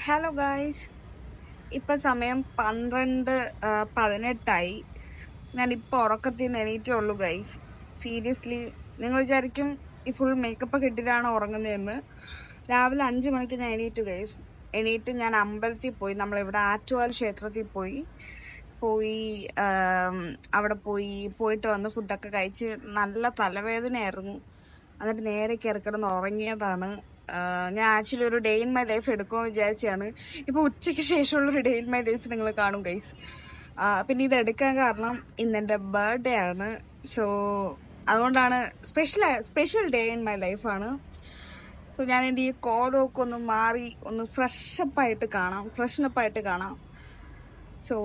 Hello guys, ഇപ്പം സമയം 12:18. ഞാനിപ്പോൾ ഉറക്കത്തിൽ നിന്ന് എണീറ്റുള്ളൂ ഗൈസ്. സീരിയസ്ലി നിങ്ങൾ വിചാരിക്കും ഈ ഫുൾ മേക്കപ്പ് ഇട്ടിട്ടാണ് ഉറങ്ങുന്നതെന്ന്. രാവിലെ 5 മണിക്ക് ഞാൻ എണീറ്റു ഗൈസ്. എണീറ്റ് ഞാൻ അമ്പലത്തിൽ പോയി, നമ്മളിവിടെ ആറ്റുകാൽ ക്ഷേത്രത്തിൽ പോയി അവിടെ പോയിട്ട് വന്ന് ഫുഡൊക്കെ കഴിച്ച് നല്ല തലവേദനയായിരുന്നു. എന്നിട്ട് നേരെ കിടന്ന് ഉറങ്ങിയതാണ്. ഞാൻ ആക്ച്വലി ഒരു ഡേ ഇൻ മൈ ലൈഫ് എടുക്കുമെന്ന് വിചാരിച്ചാണ്. ഇപ്പോൾ ഉച്ചയ്ക്ക് ശേഷമുള്ളൊരു ഡേ ഇൻ മൈ ലൈഫ് നിങ്ങൾ കാണും ഗൈസ്. പിന്നെ ഇത് എടുക്കാൻ കാരണം ഇന്നെൻ്റെ ബർത്ത്ഡേ ആണ്. സോ അതുകൊണ്ടാണ് സ്പെഷ്യൽ ഡേ ഇൻ മൈ ലൈഫാണ്. സോ ഞാൻ എൻ്റെ ഈ കോലമൊക്കെ ഒന്ന് മാറി ഒന്ന് ഫ്രഷപ്പായിട്ട് കാണാം. സോ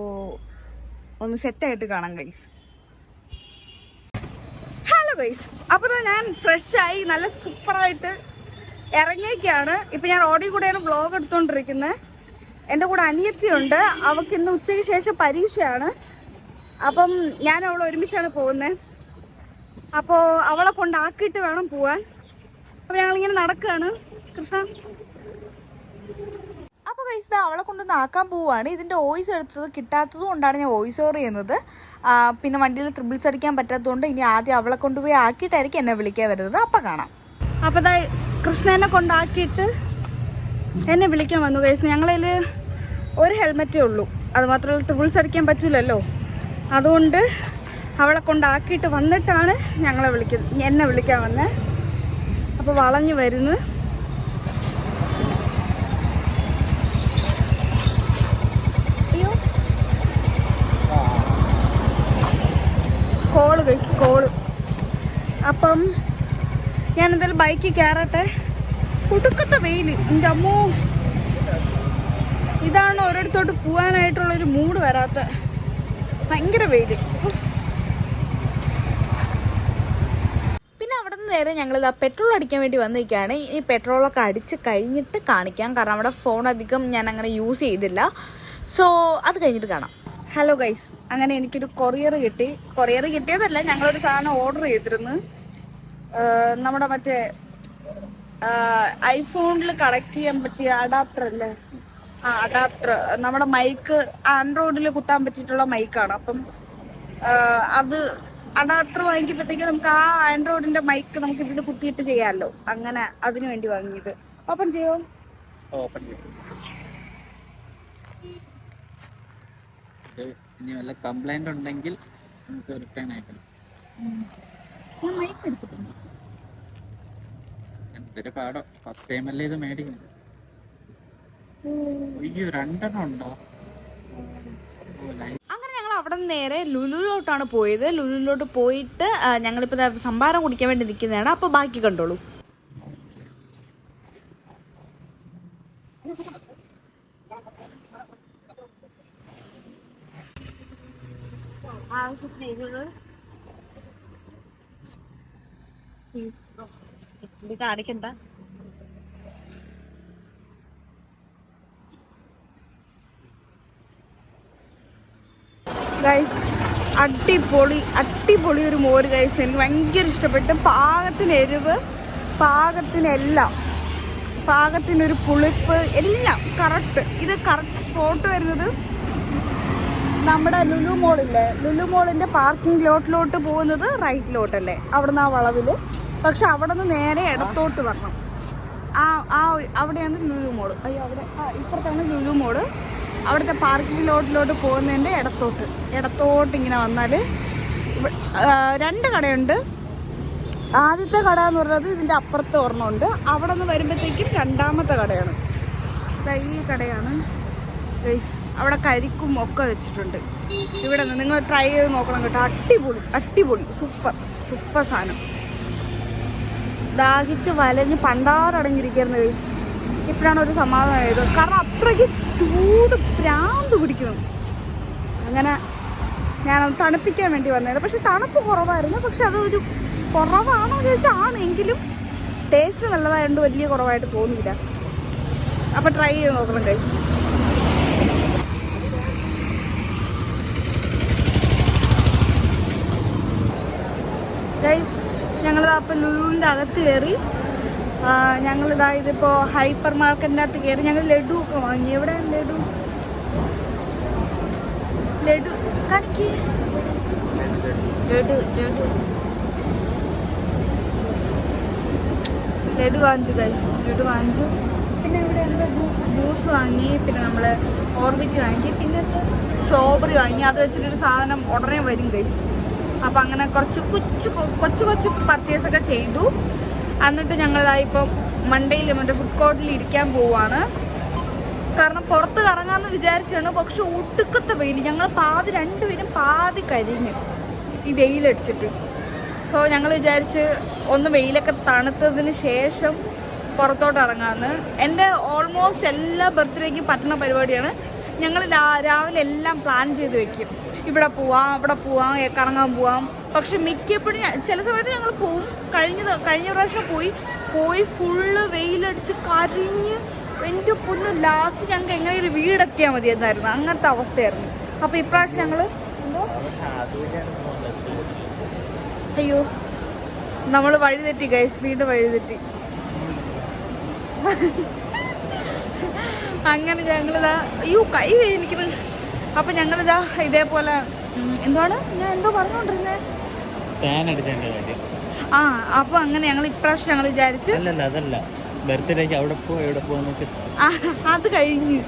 ഒന്ന് സെറ്റായിട്ട് കാണാം ഗൈസ്. ഹലോ ഗൈസ്, അപ്പോൾ ഞാൻ ഫ്രഷായി നല്ല സൂപ്പറായിട്ട് ഇറങ്ങിയൊക്കെയാണ്. ഇപ്പം ഞാൻ റോഡിൽ കൂടെയാണ് വ്ളോഗ് എടുത്തുകൊണ്ടിരിക്കുന്നത്. എൻ്റെ കൂടെ അനിയത്തിയുണ്ട്. അവൾക്ക് ഇന്ന് ഉച്ചയ്ക്ക് ശേഷം പരീക്ഷയാണ്. അപ്പം ഞാൻ അവളെ ഒരുമിച്ചാണ് പോകുന്നത്. അപ്പോൾ അവളെ കൊണ്ടാക്കിയിട്ട് വേണം പോവാൻ. അപ്പോൾ ഞങ്ങളിങ്ങനെ നടക്കുകയാണ്. കൃഷ്ണ അപ്പോൾ ഗൈസ് അവളെ കൊണ്ടൊന്ന് ആക്കാൻ പോവുകയാണ്. ഇതിൻ്റെ വോയിസ് എടുത്തത് കിട്ടാത്തത് കൊണ്ടാണ് ഞാൻ വോയിസ് ഓവർ ചെയ്യുന്നത്. പിന്നെ വണ്ടിയിൽ ത്രിബിൾസ് അടിക്കാൻ പറ്റാത്തതുകൊണ്ട് ഇനി ആദ്യം അവളെ കൊണ്ടുപോയി ആക്കിയിട്ടായിരിക്കും എന്നെ വിളിക്കാൻ വരുന്നത്. അപ്പം കാണാം. അപ്പോൾ കൃഷ്ണനെ കൊണ്ടാക്കിയിട്ട് എന്നെ വിളിക്കാൻ വന്നു ഗൈസ്. ഞങ്ങളതിൽ ഒരു ഹെൽമെറ്റേ ഉള്ളൂ. അത് മാത്രമല്ല ത്രിബിൾസ് അടിക്കാൻ പറ്റില്ലല്ലോ. അതുകൊണ്ട് അവളെ കൊണ്ടാക്കിയിട്ട് വന്നിട്ടാണ് എന്നെ വിളിക്കാൻ വന്നത്. അപ്പോൾ വളഞ്ഞു വരുന്നു. കോള്. അപ്പം ഞാൻ എന്തായാലും ബൈക്കിൽ കയറട്ടെ. ഒടുക്കത്തെ വെയിൽ, എൻ്റെ അമ്മോ. ഇതാണ് ഒരിടത്തോട്ട് പോകാനായിട്ടുള്ളൊരു മൂഡ് വരാത്ത, ഭയങ്കര വെയിൽ. പിന്നെ അവിടെ നിന്ന് നേരെ ഞങ്ങളിത് പെട്രോൾ അടിക്കാൻ വേണ്ടി വന്നിരിക്കുകയാണ്. ഈ പെട്രോളൊക്കെ അടിച്ച് കഴിഞ്ഞിട്ട് കാണിക്കാം. കാരണം അവിടെ ഫോൺ അധികം ഞാൻ അങ്ങനെ യൂസ് ചെയ്തില്ല. സോ അത് കഴിഞ്ഞിട്ട് കാണാം. ഹലോ ഗൈസ്, അങ്ങനെ എനിക്കൊരു കൊറിയർ കിട്ടിയതല്ല, ഞങ്ങളൊരു സാധനം ഓർഡർ ചെയ്തിരുന്നു. നമ്മുടെ മറ്റേ ഐഫോണിൽ കണക്ട് ചെയ്യാൻ പറ്റിയ അഡാപ്റ്റർ അല്ലേ, അഡാപ്റ്റർ. നമ്മുടെ മൈക്ക് ആൻഡ്രോയിഡിൽ കുത്താൻ പറ്റിയിട്ടുള്ള മൈക്കാണ്. അപ്പം അത് അഡാപ്റ്റർ വാങ്ങിക്കുമ്പോഴത്തേക്ക് നമുക്ക് ആ ആൻഡ്രോയിഡിന്റെ മൈക്ക് നമുക്ക് ഇതിൽ കുത്തിയിട്ട് ചെയ്യാമല്ലോ. അങ്ങനെ അതിനു വേണ്ടി വാങ്ങിയത്. ഓപ്പൺ ചെയ്യോ? ഇനി വല്ല കംപ്ലൈന്റ് ഉണ്ടെങ്കിൽ നമുക്ക് റിട്ടേൺ ആയിക്കണം. മൈക്ക് എടുത്തിട്ടുണ്ട്. എന്തൊരു പാടോ, ഫസ്റ്റ് ടൈം അല്ലേ ഇത് മേടിക്കുന്നത്. അയ്യോ, 2 എണ്ണം ഉണ്ടോ? അങ്ങനെ ഞങ്ങൾ അവിടെ നിന്ന് നേരെ ലുലുലോട്ടാണ് പോയത്. ലുലുലോട്ട് പോയിട്ട് ഞങ്ങളിപ്പോൾ സംഭാരം കുടിക്കാൻ വേണ്ടി നിൽക്കുന്നതാണ്. അപ്പോൾ ബാക്കി കണ്ടോളൂ. കാണിക്കണ്ട. ഗൈസ്, അടിപൊളി ഒരു മോര് ഗൈസ്. എനിക്ക് ഭയങ്കര ഇഷ്ടപ്പെട്ടു. പാകത്തിന് എരിവ്, പാകത്തിനൊരു പുളിപ്പ്, എല്ലാം കറക്റ്റ്. ഇത് കറക്റ്റ് സ്പോട്ട് വരുന്നത് നമ്മുടെ ലുലു മോളിൻ്റെ പാർക്കിംഗ് ലോട്ടിലോട്ട് പോകുന്നത് റൈറ്റിലോട്ടല്ലേ, അവിടുന്ന് ആ വളവിൽ. പക്ഷെ അവിടെ നിന്ന് നേരെ ഇടത്തോട്ട് വരണം. അവിടെയാണ് ലുലു മോള്. അവിടെ ഇപ്പുറത്താണ് ലുലു മോള്. അവിടുത്തെ പാർക്കിംഗ് ലോട്ടിലോട്ട് പോകുന്നതിൻ്റെ ഇടത്തോട്ട് ഇങ്ങനെ വന്നാൽ 2 കടയുണ്ട്. ആദ്യത്തെ കട എന്ന് പറയുന്നത് ഇതിൻ്റെ അപ്പുറത്ത് ഒരെണ്ണമുണ്ട്. അവിടെ നിന്ന് വരുമ്പോഴത്തേക്കും 2ാമത്തെ കടയാണ്. ഈ കടയാണ് ഗൈസ്. അവിടെ കരിക്കും ഒക്കെ വെച്ചിട്ടുണ്ട്. ഇവിടെ നിന്ന് നിങ്ങൾ ട്രൈ ചെയ്ത് നോക്കണം കേട്ടോ. അടിപൊളി സൂപ്പർ സാധനം. ദാഹിച്ച് വലഞ്ഞ് പണ്ടാറടങ്ങിയിരിക്കുന്ന ഗൈസ്. ഇപ്പോഴാണ് ഒരു സമാധാനമായത്. കാരണം അത്രയ്ക്ക് ചൂട് ഭ്രാന്ത് പിടിക്കണം. അങ്ങനെ ഞാനത് തണുപ്പിക്കാൻ വേണ്ടി വന്നത്. പക്ഷെ തണുപ്പ് കുറവായിരുന്നു. പക്ഷെ അതൊരു കുറവാണോ ചോദിച്ചാൽ ആണ്. എങ്കിലും ടേസ്റ്റ് നല്ലതായതുകൊണ്ട് വലിയ കുറവായിട്ട് തോന്നിയില്ല. അപ്പോൾ ട്രൈ ചെയ്ത് നോക്കണം ഗൈസ്. ഞങ്ങൾ അപ്പം ലുലുവിൻ്റെ അകത്ത് കയറി. ഞങ്ങളിതാ ഇതിപ്പോൾ ഹൈപ്പർ മാർക്കറ്റിൻ്റെ അകത്ത് കയറി ഞങ്ങൾ ലഡു ഒക്കെ വാങ്ങി. എവിടെയാണ് ലഡു? ലഡു കാണിക്ക്. ലഡു ലഡു ലഡു വാങ്ങിച്ചു ഗൈസ്, ലഡു വാങ്ങിച്ചു. പിന്നെ ഇവിടെ എന്താ ജ്യൂസ് വാങ്ങി. പിന്നെ നമ്മൾ ഓർബിറ്റ് വാങ്ങി. പിന്നെ സ്ട്രോബെറി വാങ്ങി. അത് വെച്ചിട്ടൊരു സാധനം ഉടനെ വരും ഗൈസ്. അപ്പം അങ്ങനെ കുറച്ച് കൊച്ചു പർച്ചേസൊക്കെ ചെയ്തു. എന്നിട്ട് ഞങ്ങളിതായിപ്പം മണ്ടയിൽ മറ്റേ ഫുഡ് കോർട്ടിൽ ഇരിക്കാൻ പോവാണ്. കാരണം പുറത്ത് കറങ്ങാമെന്ന് വിചാരിച്ചാണ്. പക്ഷെ ഒടുക്കത്തെ വെയിൽ. ഞങ്ങൾ രണ്ടുപേരും പാതി കഴിഞ്ഞ് ഈ വെയിലടിച്ചിട്ട്. സോ ഞങ്ങൾ വിചാരിച്ച് ഒന്ന് വെയിലൊക്കെ തണുത്തതിന് ശേഷം പുറത്തോട്ട് ഇറങ്ങാമെന്ന്. എൻ്റെ ഓൾമോസ്റ്റ് എല്ലാ ബർത്ത്ഡേക്കും പറ്റുന്ന പരിപാടിയാണ്. ഞങ്ങൾ രാവിലെ എല്ലാം പ്ലാൻ ചെയ്ത് വെക്കും. ഇവിടെ പോവാം, അവിടെ പോവാം, കറങ്ങാൻ പോവാം. പക്ഷെ മിക്കപ്പോഴും ചില സമയത്ത് ഞങ്ങൾ പോവും. കഴിഞ്ഞ പ്രാവശ്യം പോയി ഫുള്ള് വെയിലടിച്ച് കരിഞ്ഞ് എൻ്റെ പൊന്നു ലാസ്റ്റ് ഞങ്ങൾക്ക് എങ്ങനെ ഒരു വീടെത്തിയാൽ മതി എന്നായിരുന്നു. അങ്ങനത്തെ അവസ്ഥയായിരുന്നു. അപ്പോൾ ഇപ്രാവശ്യം ഞങ്ങൾ അയ്യോ നമ്മൾ വഴിതെറ്റി ഗൈസ്, വീണ്ടും വഴിതെറ്റി. അങ്ങനെ ഞങ്ങളിതാ അയ്യോ കൈ വേദനിക്കുന്നു. അപ്പം ഞങ്ങളിതാ ഇതേപോലെ എന്താണ് ഞാൻ എന്തോ പറഞ്ഞോണ്ടിരുന്നേ. ആ അപ്പോൾ അങ്ങനെ ഞങ്ങൾ ഇപ്രാവശ്യം ഞങ്ങൾ വിചാരിച്ച് അത് കഴിഞ്ഞ്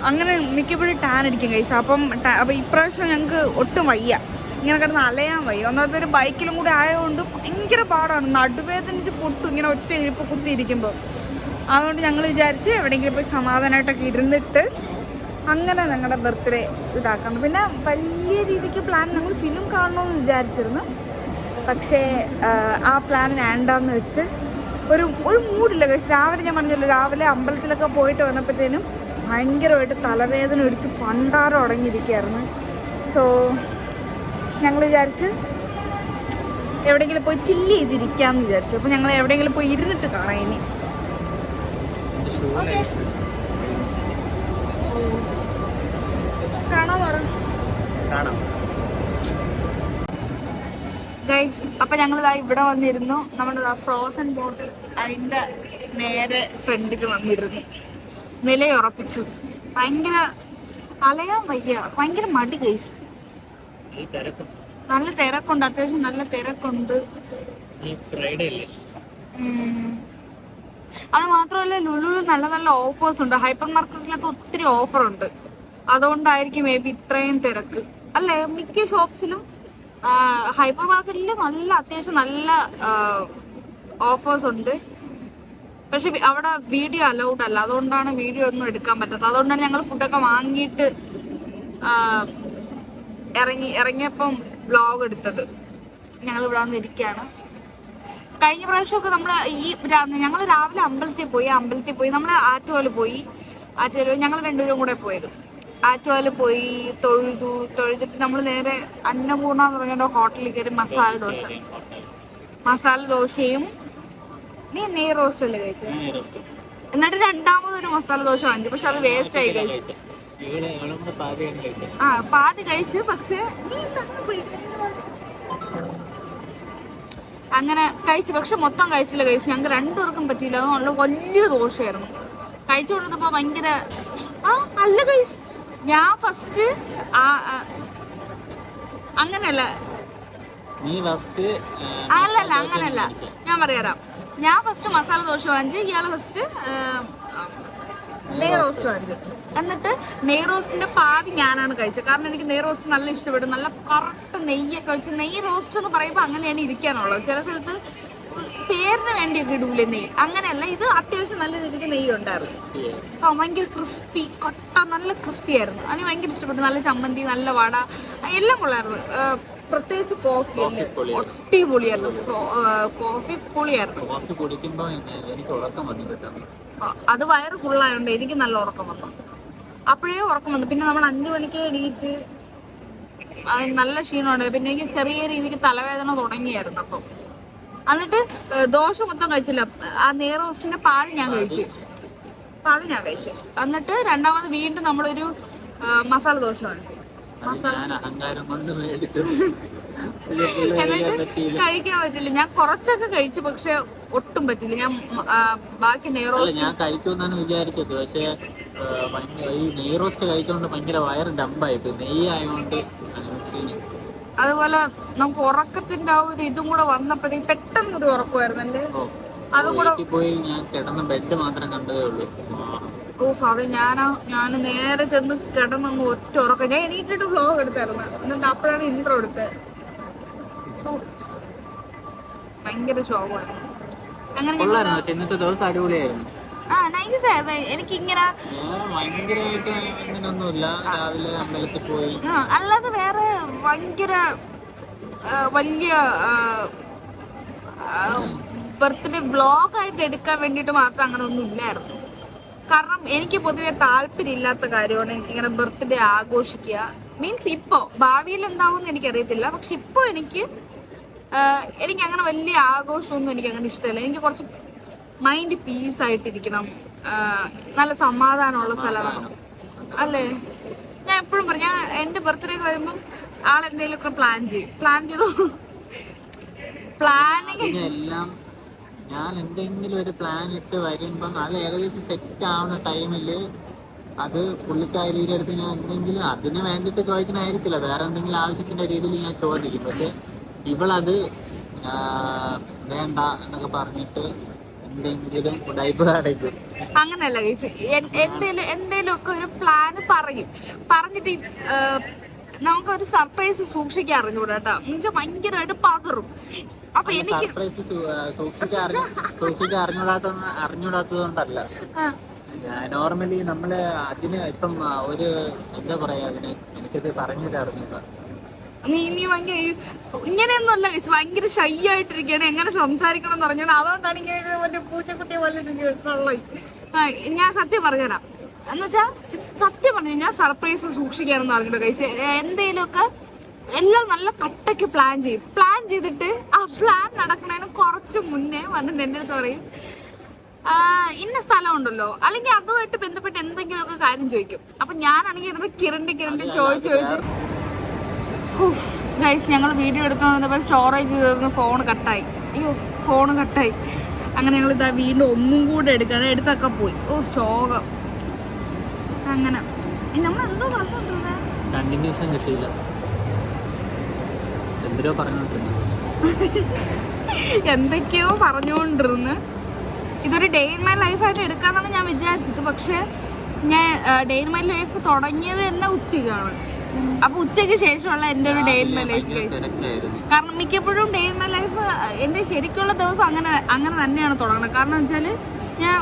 അങ്ങനെ മിക്കപ്പോഴും ടാൻ അടിക്കും കൈസ്. അപ്പം ഇപ്രാവശ്യം ഞങ്ങൾക്ക് ഒട്ടും വയ്യ, ഇങ്ങനെ കിടന്ന് അലയാൻ വയ്യ. ഒന്നാമത്തെ ഒരു ബൈക്കിലും കൂടെ ആയതുകൊണ്ട് ഭയങ്കര പാടാണ്. നടുവേദനിച്ച് പൊട്ടും ഇങ്ങനെ ഒറ്റ ഇരിപ്പ് കുത്തിയിരിക്കുമ്പോൾ. അതുകൊണ്ട് ഞങ്ങൾ വിചാരിച്ച് എവിടെയെങ്കിലും പോയി സമാധാനമായിട്ടൊക്കെ ഇരുന്നിട്ട് അങ്ങനെ ഞങ്ങളുടെ ബർത്ത്ഡേ ഇതാക്കുന്നു. പിന്നെ വലിയ രീതിക്ക് പ്ലാൻ ഞങ്ങൾ ഫിലിം കാണണമെന്ന് വിചാരിച്ചിരുന്നു. പക്ഷേ ആ പ്ലാൻ വേണ്ടാന്ന് വെച്ച് ഒരു മൂഡില്ല കഴിച്ച്. രാവിലെ ഞാൻ പറഞ്ഞല്ലോ, രാവിലെ അമ്പലത്തിലൊക്കെ പോയിട്ട് വന്നപ്പോഴത്തേനും ഭയങ്കരമായിട്ട് തലവേദന ഇടിച്ച് പണ്ടാരം ഉടങ്ങിയിരിക്കുകയായിരുന്നു. സോ ഞങ്ങൾ വിചാരിച്ച് എവിടെയെങ്കിലും പോയി ചില്ല് ചെയ്തിരിക്കാമെന്ന് വിചാരിച്ചു. അപ്പോൾ ഞങ്ങൾ എവിടെയെങ്കിലും പോയി ഇരുന്നിട്ട് കാണാം. ഇനി കാണാം ഗൈസ്. അപ്പം ഞങ്ങളിതാ ഇവിടെ വന്നിരുന്നു. നമ്മുടെ ഫ്രോസൺ ബോട്ടിൽ അതിൻ്റെ നേരെ ഫ്രണ്ടിൽ വന്നിരുന്നു. നിലയുറപ്പിച്ചു. ഭയങ്കര അലയാൻ വയ്യ, ഭയങ്കര മടി ഗൈസ്. നല്ല തിരക്കുണ്ട്, അത്യാവശ്യം നല്ല തിരക്കുണ്ട്. അത് മാത്രമല്ല ലുലുവിൽ നല്ല നല്ല ഓഫേഴ്സ് ഉണ്ട്. ഹൈപ്പർ മാർക്കറ്റിലൊക്കെ ഒത്തിരി ഓഫറുണ്ട്. അതുകൊണ്ടായിരിക്കും മേ ബി ഇത്രയും തിരക്ക് അല്ലേ. മിക്ക ഷോപ്സിലും ഹൈപ്പർ മാർക്കറ്റിൽ അത്യാവശ്യം നല്ല ഓഫേഴ്സ് ഉണ്ട്. പക്ഷെ അവിടെ വീഡിയോ അലൗഡ് അല്ല. അതുകൊണ്ടാണ് വീഡിയോ ഒന്നും എടുക്കാൻ പറ്റാത്തത്. അതുകൊണ്ടാണ് ഞങ്ങൾ ഫുഡൊക്കെ വാങ്ങിയിട്ട് ഇറങ്ങിയപ്പം വ്ലോഗ് എടുത്തത്. ഞങ്ങൾ ഇവിടെ വന്ന് ഇരിക്കുകയാണ്. കഴിഞ്ഞ പ്രാവശ്യമൊക്കെ ഞങ്ങൾ രാവിലെ അമ്പലത്തിൽ പോയി നമ്മൾ ആറ്റുകാല് പോയി. ഞങ്ങൾ രണ്ടുപേരും കൂടെ പോയത്. ആറ്റുകാല് പോയി തൊഴുതിട്ട് നമ്മൾ നേരെ അന്നപൂർണ എന്ന് പറഞ്ഞ ഹോട്ടലിൽ കയറി മസാല ദോശയും നീ നെയ് റോസ്റ്റ് അല്ലേ കഴിച്ചത്? എന്നിട്ട് രണ്ടാമതൊരു മസാല ദോശ വാങ്ങിച്ചു. പക്ഷെ അത് വേസ്റ്റ് ആയി കഴിച്ചു. പാതി കഴിച്ചു. പക്ഷെ അങ്ങനെ കഴിച്ചു. പക്ഷെ മൊത്തം കഴിച്ചില്ല കഴിച്ചു. ഞങ്ങൾക്ക് രണ്ടുപേർക്കും പറ്റിയില്ല. അത് നല്ല വലിയ ദോശയായിരുന്നു. കഴിച്ചു കൊടുത്തപ്പോൾ ഭയങ്കര അല്ല കഴിച്ചു. ഞാൻ ഫസ്റ്റ് അങ്ങനെയല്ല അങ്ങനല്ല ഞാൻ പറയാം. ഞാൻ ഫസ്റ്റ് മസാല ദോശ വാങ്ങിച്ച്, ഇയാള് ഫസ്റ്റ് നെയ് റോസ്റ്റ് വാങ്ങിച്ചു. എന്നിട്ട് നെയ് റോസ്റ്റിന്റെ പാതി ഞാനാണ് കഴിച്ചത്. കാരണം എനിക്ക് നെയ് റോസ്റ്റ് നല്ല ഇഷ്ടപ്പെട്ടു. നല്ല കറക്റ്റ് നെയ്യൊക്കെ വെച്ച്. നെയ് റോസ്റ്റ് എന്ന് പറയുമ്പോൾ അങ്ങനെയാണ് ഇരിക്കാനുള്ളത്. ചില സ്ഥലത്ത് പേരിന് വേണ്ടിയൊക്കെ ഇടൂലേ നെയ്യ്. അങ്ങനെയല്ല, ഇത് അത്യാവശ്യം നല്ല രീതിക്ക് നെയ്യ് ഉണ്ടായിരുന്നു. ഭയങ്കര ക്രിസ്പി, നല്ല ക്രിസ്പി ആയിരുന്നു. അതിന് ഭയങ്കര ഇഷ്ടപ്പെട്ടു. നല്ല ചമ്മന്തി, നല്ല വട, എല്ലാം കൊള്ളായിരുന്നു. പ്രത്യേകിച്ച് കോഫി അടിപൊളിയായിരുന്നു. കോഫി പൊളിയായിരുന്നു. അത് വയറ് ഫുള്ളായതുകൊണ്ട് എനിക്ക് നല്ല ഉറക്കം വന്നു. അപ്പോഴേ ഉറക്കം വന്നു. പിന്നെ നമ്മൾ 5 മണിക്ക് എണീറ്റ് നല്ല ക്ഷീണമുണ്ട്. പിന്നെ എനിക്ക് ചെറിയ രീതിക്ക് തലവേദന തുടങ്ങിയായിരുന്നു. അപ്പം എന്നിട്ട് ദോശ മൊത്തം കഴിച്ചില്ല. ആ നെയ് റോസ്റ്റിന്റെ പാല് ഞാൻ കഴിച്ചു. എന്നിട്ട് രണ്ടാമത് വീണ്ടും നമ്മളൊരു മസാല ദോശ വാങ്ങിച്ചു. കഴിക്കാൻ പറ്റില്ല. ഞാൻ കുറച്ചൊക്കെ കഴിച്ചു, പക്ഷെ ഒട്ടും പറ്റില്ല. ഞാൻ ബാക്കി നെയ്റോസ്റ്റ് ഞാൻ കഴിക്കുമെന്നാണ് വിചാരിച്ചത്. പക്ഷെ ഈ നെയ് റോസ്റ്റ് കഴിച്ചുകൊണ്ട് ഭയങ്കര വയറ് ഡമ്പായി. നെയ്യ് ആയതുകൊണ്ട് അതുപോലെ നമുക്ക് ഉറക്കത്തിന്റെ ആ ഒരു ഇതും കൂടെ വന്നപ്പോഴേക്കും പെട്ടെന്ന് ഒരു ഉറക്കമായിരുന്നു അല്ലേ. അതും കൂടെ പോയി ഞാൻ കിടന്ന ബെഡ് മാത്രം കണ്ടതേ ഉള്ളൂ. ഓഫ്, അത് ഞാൻ നേരെ ചെന്ന് കിടന്നങ്ങ് ഒറ്റ ഉറക്കം. ഞാൻ എണീറ്റിട്ട് വ്ലോഗ് എടുത്തായിരുന്നു, എന്നിട്ട് അപ്പോഴാണ് ഇൻട്രോ എടുത്തത്. ഭയങ്കര ശോകമായിരുന്നു. അങ്ങനെ ഇന്നത്തെ ദിവസം അടിപൊളിയായിരുന്നു. നൈസായിരുന്നു. എനിക്കിങ്ങനെ ഭയങ്കരമായിട്ട് അങ്ങനെയൊന്നുമില്ല. രാവിലെ അമ്പലത്തിൽ പോയി, അല്ലാതെ വേറെ ഭയങ്കര വലിയ ബർത്ത്ഡേ വ്ലോഗായിട്ട് എടുക്കാൻ വേണ്ടിയിട്ട് മാത്രം അങ്ങനെ ഒന്നും ഇല്ലായിരുന്നു. കാരണം എനിക്ക് പൊതുവെ താല്പര്യം ഇല്ലാത്ത കാര്യമാണ് എനിക്കിങ്ങനെ ബർത്ത്ഡേ ആഘോഷിക്കുക. മീൻസ് ഇപ്പോൾ ഭാവിയിൽ എന്താവും എനിക്കറിയത്തില്ല, പക്ഷെ ഇപ്പോൾ എനിക്ക് അങ്ങനെ വലിയ ആഘോഷമൊന്നും എനിക്കങ്ങനെ ഇഷ്ടമല്ല. എനിക്ക് കുറച്ച് മൈൻഡ് പീസായിട്ടിരിക്കണം, നല്ല സമാധാനമുള്ള സ്ഥലമാണ് അല്ലേ. ഞാൻ എപ്പോഴും പറയും, ഞാൻ എൻ്റെ ബർത്ത്ഡേ കഴിയുമ്പം ആളെന്തെങ്കിലുമൊക്കെ പ്ലാൻ ചെയ്തു പ്ലാനിങ് എല്ലാം ഞാൻ എന്തെങ്കിലും ഒരു പ്ലാൻ ഇട്ട് വരുമ്പം അത് ഏകദേശം സെറ്റ് ആവുന്ന ടൈമിൽ അത് പുള്ളിക്കാരിയുടെ അടുത്ത് ഞാൻ എന്തെങ്കിലും അതിന് വേണ്ടിയിട്ട് ചോദിക്കണമായിരിക്കില്ല, വേറെ എന്തെങ്കിലും ആവശ്യത്തിൻ്റെ രീതിയിൽ ഞാൻ ചോദിക്കും. പക്ഷെ ഇവളത് വേണ്ട എന്നൊക്കെ പറഞ്ഞിട്ട് എന്തെങ്കിലും ഉടായിപ്പ് കാണിക്കും. അങ്ങനെയല്ല ഗൈസ്, എന്തേലും ഒക്കെ ഒരു പ്ലാന് പറഞ്ഞിട്ട് നമുക്കൊരു സർപ്രൈസ് സൂക്ഷിക്കാൻ അറിഞ്ഞൂടാ കേട്ടോ. എന്നുവെച്ചാൽ ഭയങ്കരമായിട്ട് പതറും. അപ്പൊ എനിക്ക് സർപ്രൈസ് സൂക്ഷിക്കാൻ അറിഞ്ഞൂടാത്തത് കൊണ്ടല്ല. നോർമലി നമ്മള് അതിന് ഇപ്പം ഒരു എന്താ പറയാ, അതിന് എനിക്കത് പറഞ്ഞിട്ട് അറിഞ്ഞൂടാ. നീ ഭയങ്കര ഇങ്ങനെയൊന്നുമല്ല ഗൈസ്, ഭയങ്കര ഷൈ ആയിട്ടിരിക്കുകയാണ്, എങ്ങനെ സംസാരിക്കണം എന്ന് പറഞ്ഞാൽ. അതുകൊണ്ടാണ് ഇങ്ങനെ മറ്റേ പൂച്ചക്കുട്ടിയെ പോലെ ഉള്ളത്. ഞാൻ സത്യം പറഞ്ഞുതരാം. എന്നുവെച്ചാൽ സത്യം പറഞ്ഞു കഴിഞ്ഞാൽ സർപ്രൈസ് സൂക്ഷിക്കാനൊന്നും അറിഞ്ഞിട്ട് ഗൈസ്. എന്തെങ്കിലുമൊക്കെ എല്ലാം നല്ല കട്ടയ്ക്ക് പ്ലാൻ ചെയ്തിട്ട് ആ പ്ലാൻ നടക്കുന്നതിന് കുറച്ച് മുന്നേ വന്നിട്ട് എൻ്റെ അടുത്ത് പറയും ഇന്ന സ്ഥലം ഉണ്ടല്ലോ, അല്ലെങ്കിൽ അതുമായിട്ട് ബന്ധപ്പെട്ട് എന്തെങ്കിലുമൊക്കെ കാര്യം ചോദിക്കും. അപ്പം ഞാനാണെങ്കിൽ ഇരുന്ന് കിരണ്ടി ചോദിച്ചു ഗൈസ്. ഞങ്ങൾ വീഡിയോ എടുത്തുകൊണ്ടിരുന്നപ്പോൾ സ്റ്റോറേജ് ചെയ്തിരുന്ന ഫോൺ കട്ടായി. അങ്ങനെ ഞങ്ങൾ ഇതാ വീണ്ടും ഒന്നും കൂടെ എടുത്തൊക്കെ പോയി. ശോകം. അങ്ങനെ നമ്മളെന്തോ പറഞ്ഞോണ്ടിരുന്നേ, കണ്ടിന്യൂഷൻ കിട്ടിയില്ല, എന്തൊക്കെയോ പറഞ്ഞുകൊണ്ടിരുന്ന്. ഇതൊരു ഡേ ഇൻ മൈ ലൈഫായിട്ട് എടുക്കാന്നാണ് ഞാൻ വിചാരിച്ചത്. പക്ഷെ ഞാൻ ഡേ ഇൻ മൈ ലൈഫ് തുടങ്ങിയത് തന്നെ ഉച്ചയ്ക്കാണ്. അപ്പൊ ഉച്ചയ്ക്ക് ശേഷമുള്ള എൻ്റെ ഒരു ഡേ ഇൻ മൈ ലൈഫ് കാരണം മിക്കപ്പോഴും ഡേ ഇൻ മൈ ലൈഫ് എൻ്റെ ശരിക്കുള്ള ദിവസം അങ്ങനെ തന്നെയാണ് തുടങ്ങുന്നത്. കാരണം വെച്ചാൽ ഞാൻ